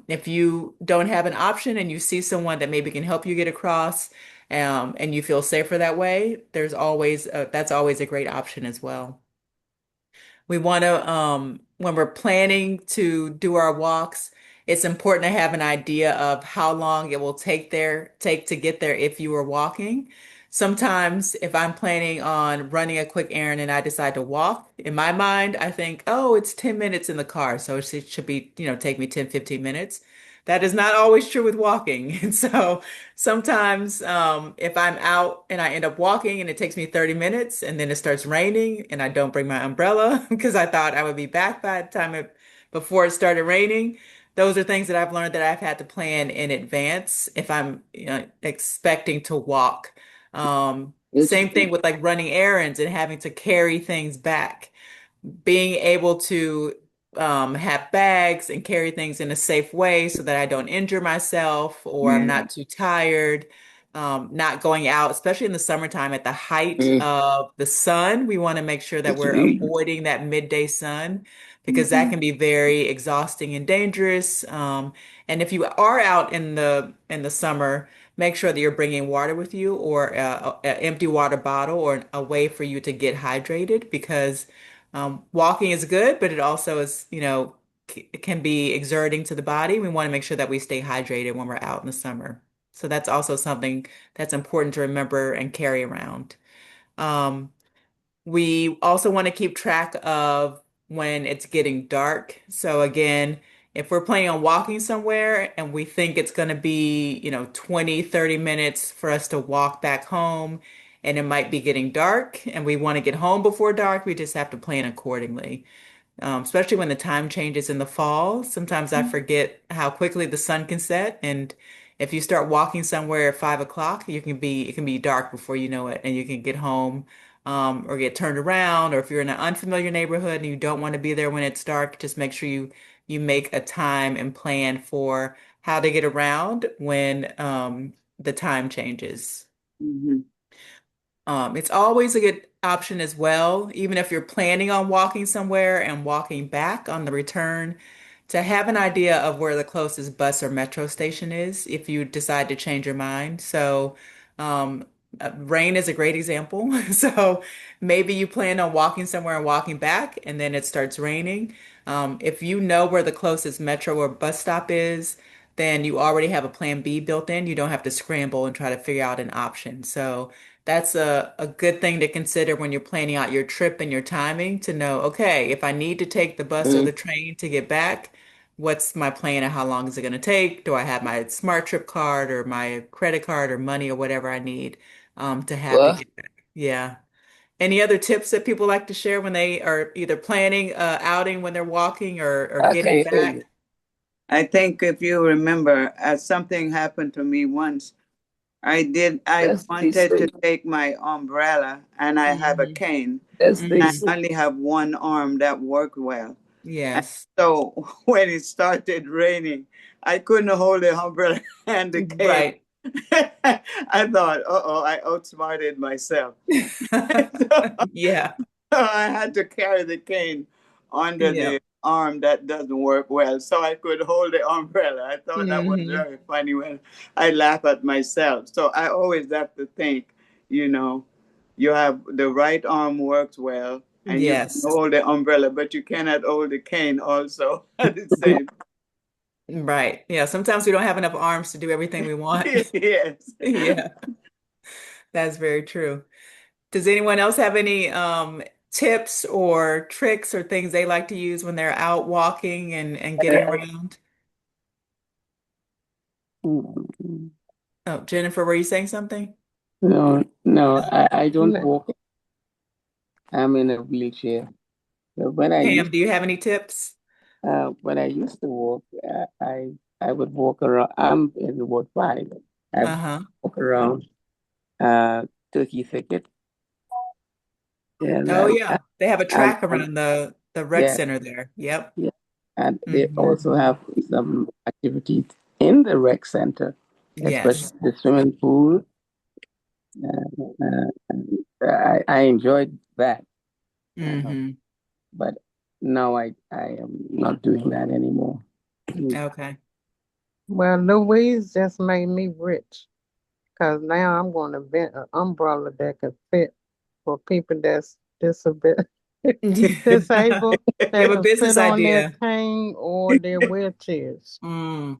B: If you don't have an option and you see someone that maybe can help you get across, and you feel safer that way, that's always a great option as well. We want to, when we're planning to do our walks, it's important to have an idea of how long it will take to get there if you were walking. Sometimes if I'm planning on running a quick errand and I decide to walk, in my mind, I think, oh, it's 10 minutes in the car, so it should be, take me 10, 15 minutes. That is not always true with walking. And so sometimes if I'm out and I end up walking and it takes me 30 minutes and then it starts raining and I don't bring my umbrella because I thought I would be back by the time before it started raining, those are things that I've learned that I've had to plan in advance if I'm expecting to walk
E: It's
B: Same thing with like running errands and having to carry things back. Being able to have bags and carry things in a safe way so that I don't injure myself or I'm
G: Yeah.
B: not too tired. Not going out, especially in the summertime at the height
E: mm,
B: of the sun. We want to make sure that
E: it's
B: we're
E: me.
B: avoiding that midday sun because that
G: Mhm.
B: can be very exhausting and dangerous. And if you are out in the summer, make sure that you're bringing water with you or an empty water bottle or a way for you to get hydrated because walking is good, but it also is, it can be exerting to the body. We want to make sure that we stay hydrated when we're out in the summer. So that's also something that's important to remember and carry around. Um, we also want to keep track of when it's getting dark. So again, if we're planning on walking somewhere and we think it's going to be, 20, 30 minutes for us to walk back home and it might be getting dark and we want to get home before dark, we just have to plan accordingly, especially when the time changes in the fall. Sometimes I forget how quickly the sun can set, and if you start walking somewhere at 5 o'clock, it can be dark before you know it, and you can get home, or get turned around, or if you're in an unfamiliar neighborhood and you don't want to be there when it's dark, just make sure you make a time and plan for how to get around when the time changes.
G: Mhm.
B: It's always a good option as well, even if you're planning on walking somewhere and walking back on the return, to have an idea of where the closest bus or metro station is if you decide to change your mind. So, um, rain is a great example. So maybe you plan on walking somewhere and walking back, and then it starts raining. If you know where the closest metro or bus stop is, then you already have a plan B built in. You don't have to scramble and try to figure out an option. So that's a good thing to consider when you're planning out your trip and your timing to know, okay, if I need to take the bus or
E: Mm.
B: the train to get back, what's my plan and how long is it going to take? Do I have my smart trip card or my credit card or money or whatever I need to have to
E: Well,
B: get back? Yeah. Any other tips that people like to share when they are either planning outing when they're walking or
E: I
B: getting
E: can't hear you.
B: back?
G: I think if you remember, something happened to me once. I
E: That's
G: wanted to
E: DC.
G: take my umbrella and I have a
B: Hmm.
G: cane
E: That's
G: and I
B: Hmm.
E: DC.
G: only have one arm that worked well. And
B: Yes.
G: so when it started raining, I couldn't hold the umbrella and the cane.
B: Right.
G: I thought, uh-oh, I outsmarted myself. So
B: Yeah.
G: I had to carry the cane under
B: Yeah.
G: the arm that doesn't work well so I could hold the umbrella. I thought that was
B: Hmm.
G: very funny when I laugh at myself. So I always have to think, you know, you have the right arm works well and you can
B: Yes.
G: hold the umbrella, but you cannot hold the cane also at the same.
B: Right. Yeah. Sometimes we don't have enough arms to do everything we want.
G: Yes.
B: Yeah, that's very true. Does anyone else have any tips or tricks or things they like to use when they're out walking and getting around?
E: Mm.
B: Oh, Jennifer, were you saying something?
E: No, no, I don't
H: No,
E: walk. I'm in a wheelchair. So
B: Pam, do you have any tips?
E: when I used to walk, I would walk around. I'm in Ward 5. I
B: Uh-huh.
E: walk around uh, Turkey Thicket, and
B: Oh yeah. They have a
E: and,
B: track
E: and
B: around the rec
E: yeah,
B: center there. Yep.
E: yeah, and they
B: Hmm.
E: also have some activities in the rec center, especially
B: Yes.
E: the swimming pool. I enjoyed that, uh,
B: Hmm.
E: but now I am not doing that anymore. Mm.
B: Okay.
H: well, Louise just made me rich because now I'm going to invent an umbrella that can fit for people that's disabled,
B: You have
H: that
B: a
H: can
B: business
H: fit on their
B: idea.
H: cane or their wheelchairs.
B: Mm,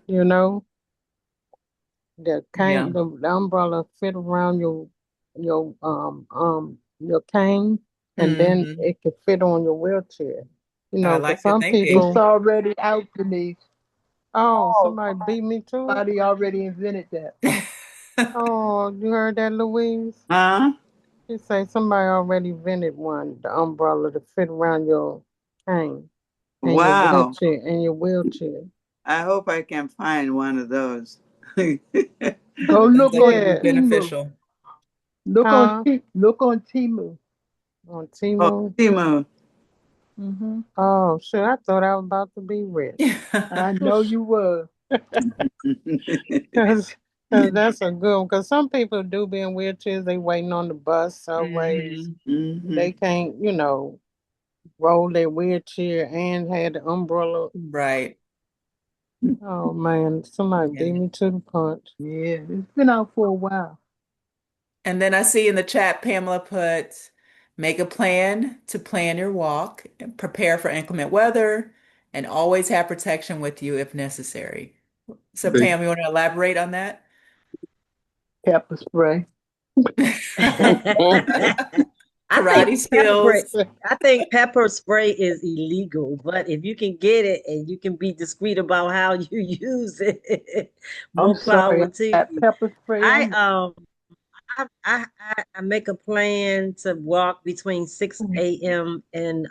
H: You know, the cane,
B: yeah,
H: the umbrella fit around your cane, and then
B: hmm.
H: it can fit on your wheelchair. You
B: I
H: know, 'cause
B: like your
H: some
B: thinking.
J: It's
H: people,
J: already out, Denise.
H: oh, somebody beat me to it.
J: Somebody already invented that.
H: Oh, you heard that, Louise?
G: Huh?
H: She say somebody already invented one, the umbrella to fit around your cane
G: Wow.
H: and your wheelchair.
G: I hope I can find one of those.
J: Go
B: Sounds
J: look
B: like
J: on
B: it'd be
H: Yeah,
J: Temu.
B: beneficial.
H: Huh?
J: Look on Timu.
H: On
C: Oh,
H: Timo.
C: Timo.
J: Mm-hmm.
H: Oh, shit. I thought I was about to be rich.
J: I know you were.
H: Cause, 'cause that's a good one. Cause some people do be in wheelchairs. They waiting on the bus, subways.
B: Hmm.
H: They can't, roll their wheelchair and have the umbrella.
B: Right.
H: Oh man, somebody beat
B: Yeah.
H: me to the punch.
J: Yeah, it's been out for a while.
B: And then I see in the chat, Pamela put, make a plan to plan your walk, and prepare for inclement weather, and always have protection with you if necessary. So,
K: Big
B: Pam, you want to elaborate on that?
J: Pepper spray.
D: I think
B: Karate
D: pepper spray.
B: skills.
D: I think pepper spray is illegal, but if you can get it and you can be discreet about how you use it,
J: I'm
D: more
J: sorry. I
D: power to
J: got
D: you.
J: pepper spray
D: I
J: on.
D: I make a plan to walk between 6 a.m. and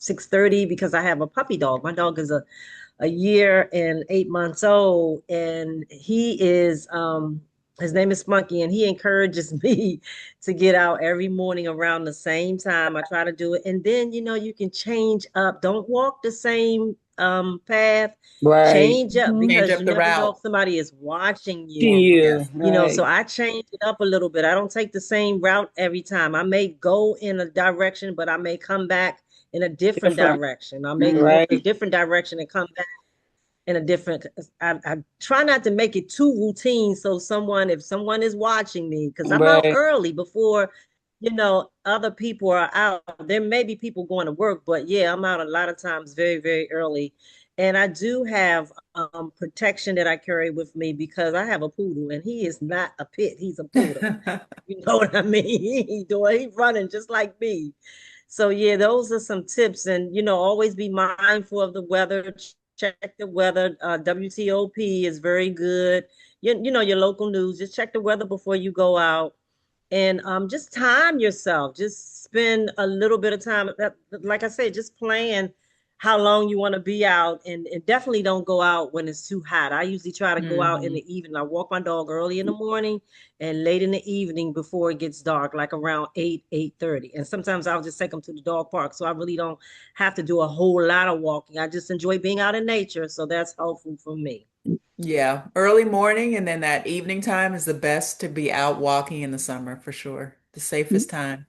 D: 6:30 because I have a puppy dog. My dog is a year and 8 months old, and he is his name is Spunky, and he encourages me to get out every morning around the same time. I try to do it, and then you can change up. Don't walk the same path.
I: Right.
D: Change up
J: Mm-hmm.
B: Change
D: because
B: up
D: you
B: the
D: never know
B: route.
D: if somebody is watching
C: To
D: you.
C: you,
B: Yes.
D: So
C: right.
D: I change it up a little bit. I don't take the same route every time. I may go in a direction, but I may come back in a different
C: Different.
D: direction. I may go in a
C: Right.
D: different direction and come back in a different. I try not to make it too routine. So if someone is watching me, because I'm out
C: Right.
D: early before, other people are out. There may be people going to work, but yeah, I'm out a lot of times very, very early. And I do have protection that I carry with me because I have a poodle and he is not a pit, he's a poodle. You know what I mean? He's running just like me. So yeah, those are some tips, and always be mindful of the weather. Check the weather. WTOP is very good. Your local news. Just check the weather before you go out, and just time yourself. Just spend a little bit of time. Like I said, just plan how long you want to be out, and definitely don't go out when it's too hot. I usually try to go out in
B: Hmm.
D: the evening. I walk my dog early in the morning and late in the evening before it gets dark, like around 8:30. And sometimes I'll just take them to the dog park, so I really don't have to do a whole lot of walking. I just enjoy being out in nature, so that's helpful for me.
B: Yeah. Early morning and then that evening time is the best to be out walking in the summer for sure. The safest time.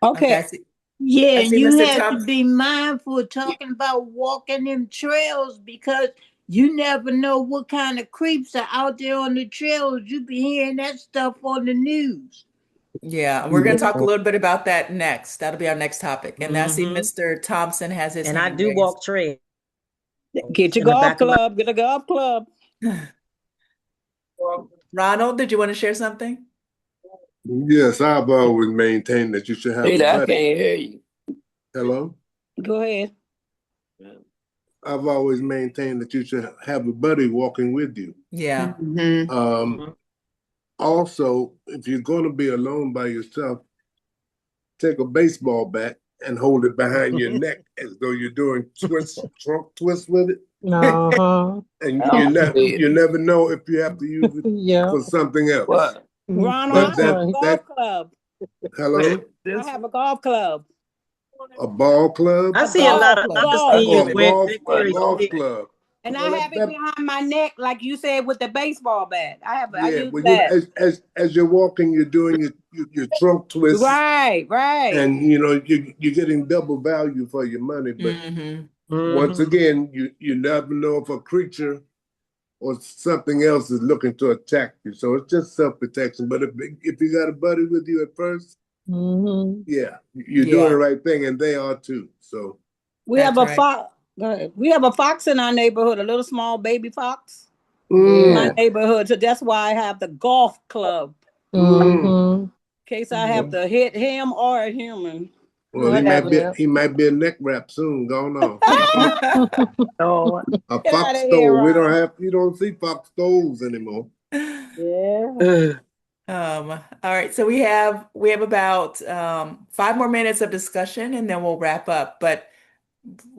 B: Okay.
C: Okay.
I: Yeah,
B: I
I: and
B: see
I: you
B: Mr.
I: have to
B: Thompson.
I: be mindful of talking about walking them trails because you never know what kind of creeps are out there on the trails. You be hearing that stuff on the news.
B: Yeah, and we're going to talk a
H: Yeah.
B: little bit about that next. That'll be our next topic. And I see
D: Hmm.
B: Mr. Thompson has his
D: And I
B: hand
D: do
B: raised.
D: walk trails
C: Get your
D: in the
C: golf
D: back of my.
C: club. Get a golf club.
B: Ronald, did you want to share something?
K: Yes, I've always maintained that you should have a
E: Peter, I
K: buddy.
E: can't hear you.
K: Hello?
C: Go ahead.
K: I've always maintained that you should have a buddy walking with you.
B: Yeah.
C: Mm-hmm.
K: Um, Also, if you're going to be alone by yourself, take a baseball bat and hold it behind your neck as though you're doing trunk twists with it.
H: Uh-huh.
K: And
E: I don't see it.
K: you never know if you have to use it
H: Yeah.
K: for something else.
E: What?
C: Ronald, I
K: But
H: That's
C: have a
H: right.
C: golf club.
K: hello,
C: I
E: This
C: have a golf club.
K: a ball club,
D: I
B: A
D: see a
B: golf
D: lot
C: Golf,
D: of
B: club.
D: other
C: golf.
K: or
D: seniors
K: a
D: wearing
E: what?
K: golf
D: very.
K: club.
C: And I
K: Well,
C: have it behind my neck, like you said, with the baseball bat. I
K: yeah.
C: use
K: Well,
C: that.
K: as you're walking, you're doing your trunk twists,
C: Right, right.
K: and you're getting double value for your money. But
B: Hmm.
K: once
D: Hmm.
K: again, you never know if a creature or something else is looking to attack you. So it's just self protection. But if you got a buddy with you at first,
H: Mm-hmm.
K: yeah, you're doing the
B: Yeah,
K: right thing, and they are too. So
C: We have
B: that's
C: a
B: right.
C: fox. Go ahead. We have a fox in our neighborhood, a little small baby fox in my
K: mm,
H: Yeah.
C: neighborhood. So that's why I have the golf club,
K: mm.
H: Mm-hmm.
C: in case I have
B: Yeah.
C: to hit him or a human.
K: Well,
H: Yeah. Yeah.
K: he might be a neck wrap soon. Going on
J: Lord.
K: a
C: Get out
K: fox
C: of here,
K: stole.
C: Ronald.
K: You don't see fox stoles anymore.
C: Yeah.
B: All right, so we have about 5 more minutes of discussion and then we'll wrap up. But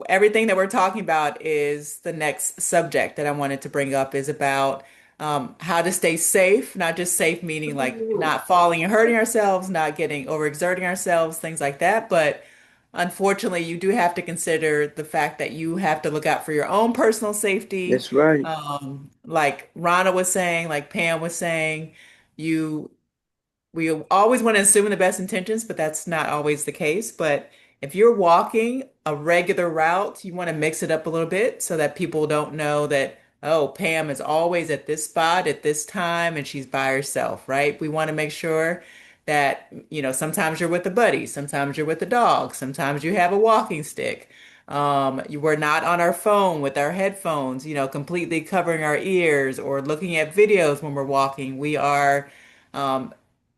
B: everything that we're talking about is the next subject that I wanted to bring up is about how to stay safe, not just safe meaning like not falling and hurting ourselves, not getting overexerting ourselves, things like that. But unfortunately, you do have to consider the fact that you have to look out for your own personal safety.
G: That's right.
B: Like Rana was saying, like Pam was saying, you we always want to assume the best intentions, but that's not always the case. But if you're walking a regular route, you want to mix it up a little bit so that people don't know that, oh, Pam is always at this spot at this time and she's by herself, right? We want to make sure that, sometimes you're with a buddy, sometimes you're with a dog, sometimes you have a walking stick. You were not on our phone with our headphones, completely covering our ears or looking at videos when we're walking. We are um,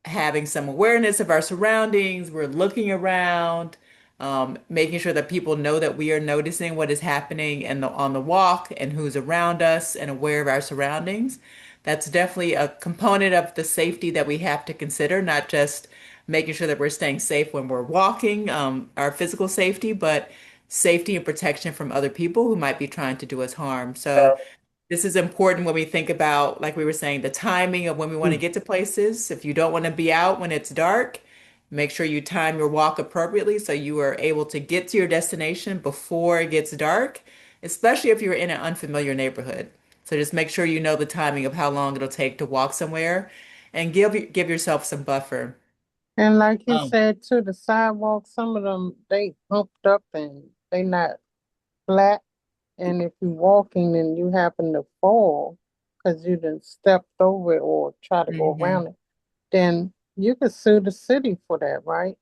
B: having some awareness of our surroundings. We're looking around, making sure that people know that we are noticing what is happening on the walk and who's around us and aware of our surroundings. That's definitely a component of the safety that we have to consider, not just making sure that we're staying safe when we're walking, our physical safety, but safety and protection from other people who might be trying to do us harm. So this is important when we think about, like we were saying, the timing of when we want to get to places. If you don't want to be out when it's dark, make sure you time your walk appropriately so you are able to get to your destination before it gets dark, especially if you're in an unfamiliar neighborhood. So just make sure you know the timing of how long it'll take to walk somewhere and give yourself some buffer.
H: And like you
B: Um,
H: said too, the sidewalks, some of them they humped up and they not flat. And if you're walking and you happen to fall because you done stepped over it or try to go
B: mhm.
H: around it, then you could sue the city for that, right?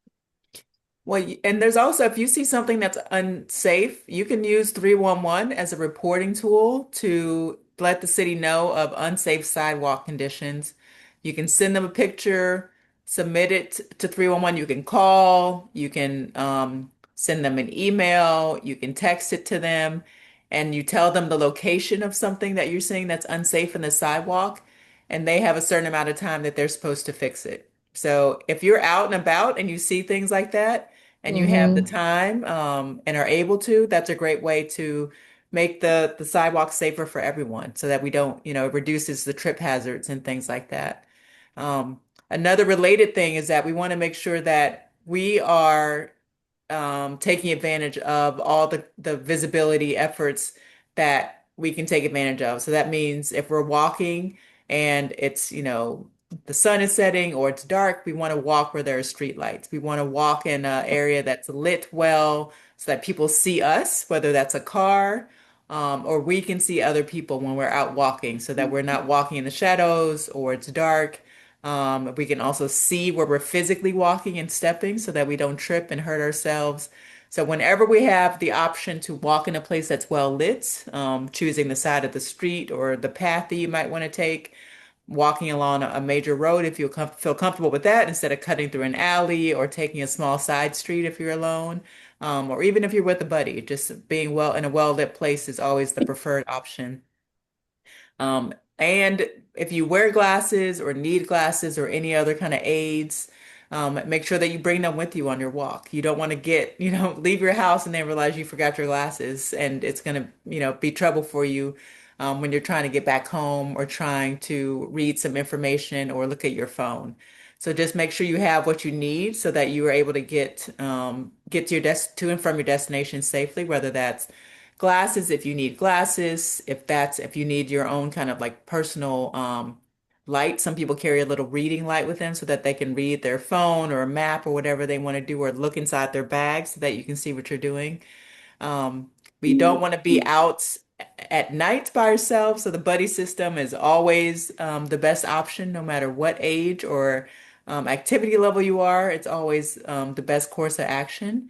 B: Well, and there's also, if you see something that's unsafe, you can use 311 as a reporting tool to let the city know of unsafe sidewalk conditions. You can send them a picture, submit it to 311. You can call, you can send them an email, you can text it to them, and you tell them the location of something that you're seeing that's unsafe in the sidewalk, and they have a certain amount of time that they're supposed to fix it. So if you're out and about and you see things like that, and you have the
H: Mm-hmm.
B: time and are able to, that's a great way to make the sidewalk safer for everyone so that we don't, it reduces the trip hazards and things like that. Um, Another related thing is that we want to make sure that we are taking advantage of all the visibility efforts that we can take advantage of. So that means if we're walking and it's, the sun is setting or it's dark, we want to walk where there are street lights. We want to walk in an area that's lit well so that people see us, whether that's a car, or we can see other people when we're out walking so that we're not walking in the shadows or it's dark. We can also see where we're physically walking and stepping so that we don't trip and hurt ourselves. So whenever we have the option to walk in a place that's well lit, choosing the side of the street or the path that you might want to take, walking along a major road if you feel comfortable with that instead of cutting through an alley or taking a small side street if you're alone, or even if you're with a buddy, just being well in a well-lit place is always the preferred option. And if you wear glasses or need glasses or any other kind of aids, make sure that you bring them with you on your walk. You don't want to leave your house and then realize you forgot your glasses, and it's going to, be trouble for you when you're trying to get back home or trying to read some information or look at your phone. So just make sure you have what you need so that you are able to get to to and from your destination safely, whether that's glasses if you need glasses, if you need your own kind of like personal light. Some people carry a little reading light with them so that they can read their phone or a map or whatever they want to do, or look inside their bag so that you can see what you're doing. Um, we don't want to be out at night by ourselves, so the buddy system is always the best option, no matter what age or activity level you are. It's always the best course of action.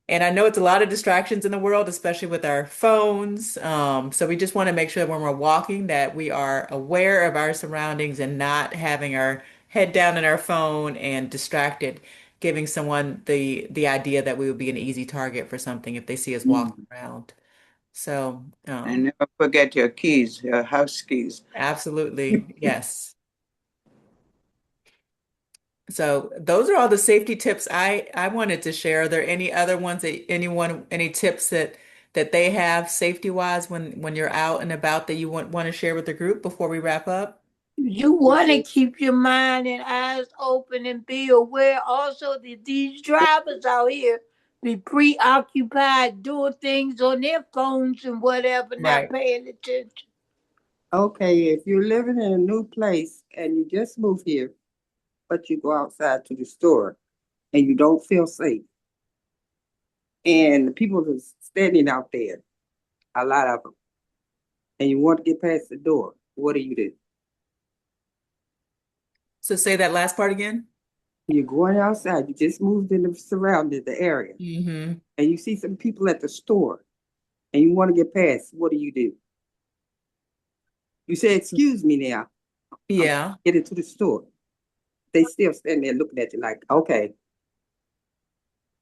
B: And I know it's a lot of distractions in the world, especially with our phones. So we just want to make sure that when we're walking, that we are aware of our surroundings and not having our head down in our phone and distracted, giving someone the idea that we would be an easy target for something if they see us walking
G: Mm.
B: around. So,
G: And never forget your keys, your house keys.
B: absolutely, yes. So those are all the safety tips I wanted to share. Are there any other ones that any tips that they have safety wise when you're out and about that you want to share with the group before we wrap up?
I: You want to keep your mind and eyes open and be aware also that these drivers out here be preoccupied doing things on their phones and whatever, not
B: Right.
I: paying attention.
L: Okay, if you're living in a new place and you just moved here, but you go outside to the store and you don't feel safe, and the people are standing out there, a lot of them, and you want to get past the door, what do you do?
B: So say that last part again.
L: You're going outside, you just moved in the surrounding the area,
B: Mm-hmm.
L: and you see some people at the store, and you want to get past, what do? You say, excuse me now.
B: Yeah.
L: Get into the store. They still stand there looking at you like, okay,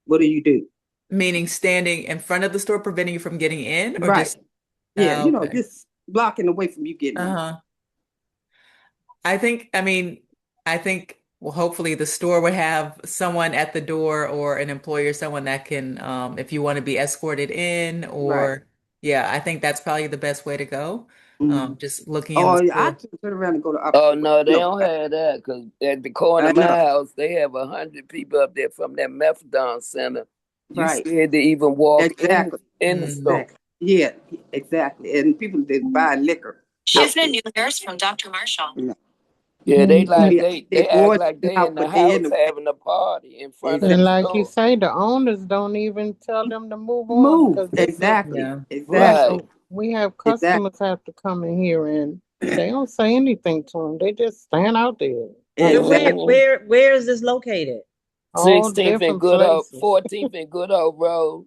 L: what do you do?
B: Meaning standing in front of the store, preventing you from getting in, or
L: Right.
B: just
L: Yeah,
B: okay.
L: just blocking away from you getting in.
B: Uh-huh. I think, well, hopefully the store would have someone at the door or an employee or someone that can, if you want to be escorted in, or
L: Right.
B: yeah, I think that's probably the best way to go.
L: Mhm.
B: Just looking in
L: Oh,
B: the
L: I
B: store.
L: can turn around and go to
E: Oh
L: opposite way.
E: no, they
L: No,
E: don't have that because at the corner
L: I
E: of my
L: know.
E: house, they have 100 people up there from that methadone center. You
L: Right.
E: scared to even walk
L: Exactly.
E: in the store.
L: Exactly. Yeah, exactly. And people that buy liquor.
M: She's a new nurse from Dr. Marshall.
L: Yeah.
E: Yeah, they like
L: They
E: they act
L: boys
E: like they
L: out,
E: in the
L: but they in
E: house
L: the
E: having a party in front of
L: exactly.
E: the
H: And like you
E: store.
H: say, the owners don't even tell them to move on
L: Move.
H: because this is
L: Exactly.
B: Yeah.
L: Exactly.
E: Right.
H: so we have
L: Exactly.
H: customers have to come in here and they don't say anything to them. They just stand out there.
L: Exactly.
D: Where is this located?
H: All
E: 16th and
H: different
E: Good Hope,
H: places.
E: 14th and Good Hope Road.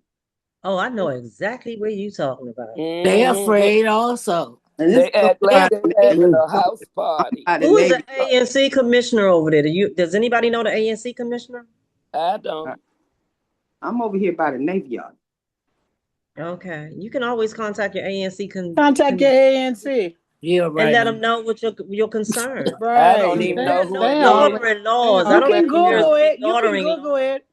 D: Oh, I know exactly where you talking about.
I: They
E: They,
I: afraid also.
L: And
E: they
L: this goes
E: act like
L: by
E: they
L: the
E: having
L: neighborhood.
E: a house party.
L: By the
D: Who is the
L: neighborhood.
D: ANC commissioner over there? Does anybody know the ANC commissioner?
E: I don't.
L: I'm over here by the Navy Yard.
D: Okay, you can always contact your ANC
C: Contact your ANC.
I: Yeah,
D: and
I: right.
D: let them know what your concern.
E: I don't
C: Right.
E: even
H: They
E: know
D: There are
E: who
D: no
E: it
H: they
E: is.
H: already
D: daughtering
H: they
D: laws. I
C: You
D: don't
C: can
H: already
D: think there's
C: Google
H: know.
D: any
C: it. You can
D: daughtering
C: Google
D: laws.
C: it.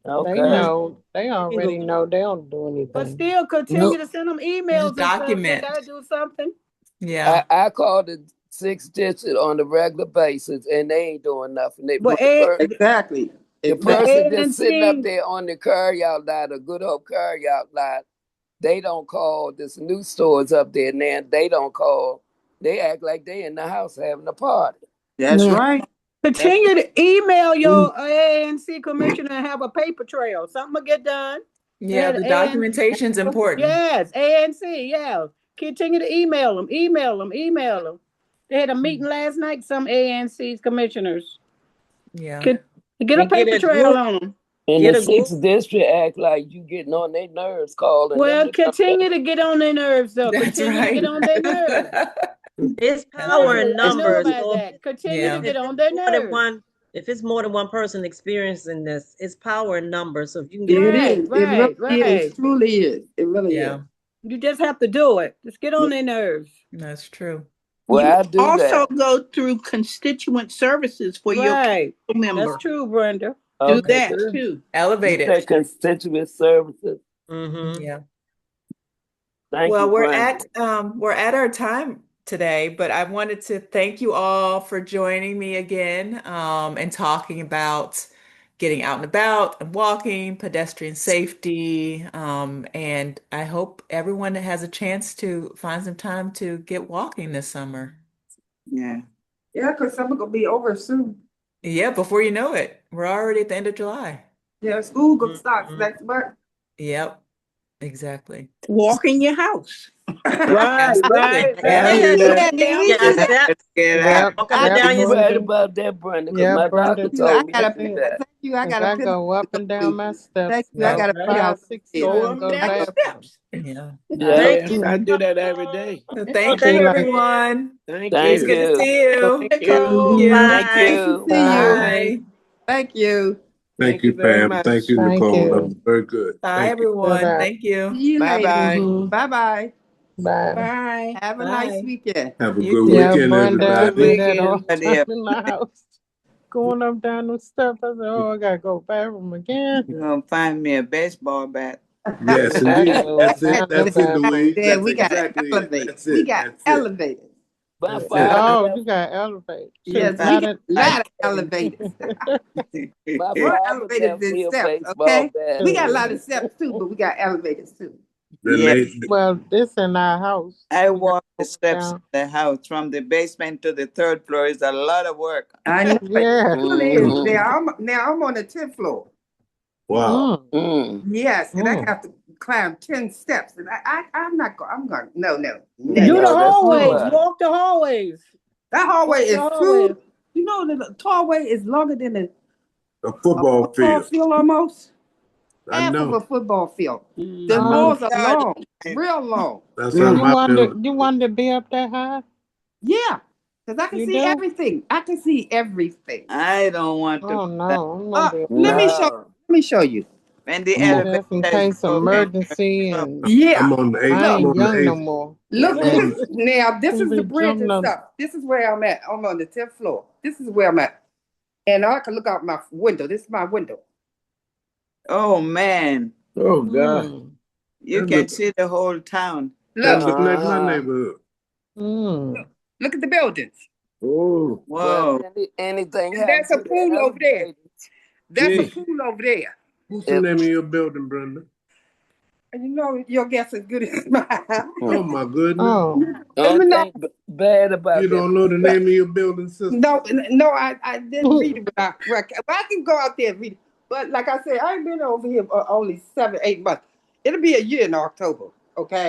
H: They
E: Okay.
H: know. They
D: You can
H: already
D: Google
H: know
D: it.
H: they don't do
C: But
H: anything.
C: still continue
I: Nope.
C: to send them
B: Just
C: emails and stuff. They
B: document.
C: gotta do something.
B: Yeah.
E: I call the 6th district on a regular basis and they ain't doing nothing.
C: But
L: Exactly.
E: The
C: the
L: Exactly.
E: person just sitting up
C: ANC,
E: there on the carryout lot, a Good Hope carryout lot, they don't call. This new stores up there now, they don't call. They act like they in the house having a party.
L: That's
I: Yeah.
L: right. That's
C: continue to email
L: mm.
C: your ANC commissioner and have a paper trail. Something will get done. They
B: Yeah,
C: had
B: the
C: ANC.
B: documentation's important.
C: Yes, ANC. Yeah. Continue to email them. Email them. Email them. They had a meeting last night. Some ANC's commissioners.
B: Yeah.
C: Get a
D: And get
C: paper
D: a
C: trail
D: group.
C: on them.
E: And the
D: Get a group.
E: 6th district act like you getting on their nerves, calling them
C: Well,
E: to come back.
C: continue to get on their nerves, though.
B: That's
C: Continue to get
B: right.
C: on their nerves.
D: It's
B: That's
D: power
B: right.
C: Right.
D: in
C: Let them know
D: numbers.
C: about
D: So
C: that. Continue to
B: Yeah.
C: get
D: if
C: on
D: it's
C: their
D: more than
C: nerves.
D: one, if it's more than one person experiencing this, it's power in numbers. So if you can get
L: It
D: more
C: Right,
L: is. It really
C: right,
L: is.
C: right.
L: Truly is. It really is.
B: Yeah,
C: You just have to do it. Just get on their nerves.
B: that's true.
E: Well,
I: You
E: I do
I: also
E: that.
I: go through constituent services for your
C: Right.
I: council
C: That's
I: member.
C: true, Brenda.
I: Do
E: Okay,
I: that
E: good.
I: too.
E: You
B: Elevate
E: say
B: it.
E: constituent services.
D: Mm-hmm.
B: Yeah.
E: Thank
B: Well,
E: you, Brenda.
B: we're at our time today, but I wanted to thank you all for joining me again, and talking about getting out and about and walking, pedestrian safety, and I hope everyone has a chance to find some time to get walking this summer.
L: Yeah. Yeah, because summer gonna be over soon.
B: Yeah, before you know it, we're already at the end of July.
L: Yeah, school gonna start
D: Mm-hmm.
L: next month.
B: Yep, exactly.
I: Walk in your house.
C: Right,
B: Absolutely.
C: right,
B: Yeah.
H: Yep.
C: right.
I: Yeah,
D: Yeah,
I: yeah.
D: step.
I: Get out.
H: Yep.
D: Walk up and
H: Yep,
D: down your
E: You right
H: Brenda.
E: about that, Brenda, because
H: Yeah,
E: my doctor
H: Brenda.
L: You, I
E: told me
L: got
E: to
L: a
E: do
L: thank
E: that.
L: you. I
H: 'Cause
L: got a
H: I
L: picture
H: go up
L: to
H: and
L: go
H: down
L: to.
H: my
L: Thank
H: steps
L: you. I
B: Yep.
L: got a
H: about
L: printout.
H: 5-6
I: Go
H: times,
I: up and
H: go
I: down the
H: back.
I: steps.
B: Yeah.
E: Yeah.
D: Thank
I: Yes,
D: you.
I: I do that every day.
B: So
D: Oh,
B: thank
H: Be
B: you,
D: thank
H: like,
D: you.
B: everyone.
I: Thank
B: It's
E: Thank
I: you.
B: good to
E: you.
B: see you.
I: Thank you.
H: mm-hmm.
E: Thank
D: Bye.
L: Nice to
E: you.
L: see you.
B: Bye. Bye.
L: Thank you.
K: Thank
I: Thank
K: you,
I: you very
K: Pam. Thank
I: much.
K: you,
H: Thank
K: Nicole. That
H: you.
K: was very good.
B: Bye,
K: Thank you.
B: everyone.
H: Bye-bye.
B: Thank you.
L: See you
I: Bye
L: later.
I: bye.
H: Mm-hmm.
L: Bye bye.
H: Bye.
I: Bye.
L: Have a nice
B: Bye.
L: weekend.
K: Have a
B: You
K: good
H: Yeah,
B: too.
K: weekend,
H: Brenda, I
I: Good
K: everybody.
H: do that all
I: weekend.
H: the time in my house. Going up down the steps. I said, oh, I gotta go bathroom again.
G: You're gonna find me a baseball bat.
K: Yes,
H: That
K: indeed.
H: goes
K: That's it.
H: down
K: That's it,
H: that way.
K: Louise.
L: Then
K: That's
L: we got
K: exactly it.
L: elevators.
K: That's
L: We
K: it.
L: got
K: That's it.
L: elevators.
E: About
K: That's it.
E: 5
H: Oh,
E: left.
H: you got elevated.
L: Yes, we
H: Not
L: got
H: it.
L: a lot of elevators.
E: My
L: More
E: father
L: elevators
E: left
L: than
E: me a
L: steps,
E: baseball
L: okay?
E: bat.
L: We got a lot of steps too, but we got elevators too.
K: Then
L: Yeah.
K: they
H: Well, this in our house.
G: I
H: We got
G: walk the
H: to go
G: steps in
H: down.
G: the house from the basement to the third floor is a lot of work.
L: I know it.
H: Yeah.
L: Really is.
E: Mm-hmm.
L: Now I'm on the 10th floor.
K: wow.
H: Mm,
E: Mm.
L: Yes, and I
H: mm.
L: have to climb 10 steps. And I'm not going, I'm going, no,
I: Do
L: never.
I: the
E: No, that's too
I: hallways.
E: much.
I: Walk the hallways.
L: That hallway
I: Walk the
L: is
I: hallway.
L: you know, the hallway is longer than
K: A
L: a
K: football
L: football
K: field.
L: field almost.
K: I
L: Half of
K: know.
L: a football field. The
I: Mm-hmm.
H: Oh,
L: halls are
G: God,
L: long, real long.
K: That's how my building.
H: you wanted to be up that high?
L: Yeah, because I can
H: You
L: see
H: do?
L: everything. I can see everything.
G: I don't want to
H: Oh
G: go that.
H: no, I'm gonna be up
L: Let me
H: there.
L: show
E: No.
L: Let me show you.
G: When the
K: I'm on.
G: elevator
H: Just in
G: is
H: case
G: broken,
H: emergency,
G: you're
H: and
L: Yeah,
K: I'm on the eighth.
H: I
L: look,
K: I'm
H: ain't
K: on the
H: young no
K: eighth.
H: more.
L: look.
K: I'm on.
L: Now this
H: Gonna
L: is the
H: be
L: bridge
H: jumping
L: and
H: up.
L: stuff. This is where I'm at. I'm on the 10th floor. This is where I'm at, and I can look out my window. This is my window.
G: oh man,
K: Oh God.
H: Mm,
G: you
K: That
G: can
K: look.
G: see the whole town.
K: That
L: Look,
K: look like my
E: Uh-huh.
K: neighborhood.
H: mm.
L: look at the buildings.
K: Oh,
E: Well,
G: Whoa.
E: anything
L: And
E: happened
L: there's a
E: to the
L: pool over there.
E: elevators?
L: There's a
K: gee.
L: pool over there.
K: What's the
E: It,
K: name of your building, Brenda?
L: And you know your guess is good as mine.
K: Oh my goodness.
H: Oh,
L: Let
E: only
L: me know.
E: thing bad
K: You
E: about that.
K: don't know the name of your building, sister?
L: No, I didn't read it. I can go out there and read it. But like I said, I ain't been over here only 7, 8 months. It'll be a year in October. Okay.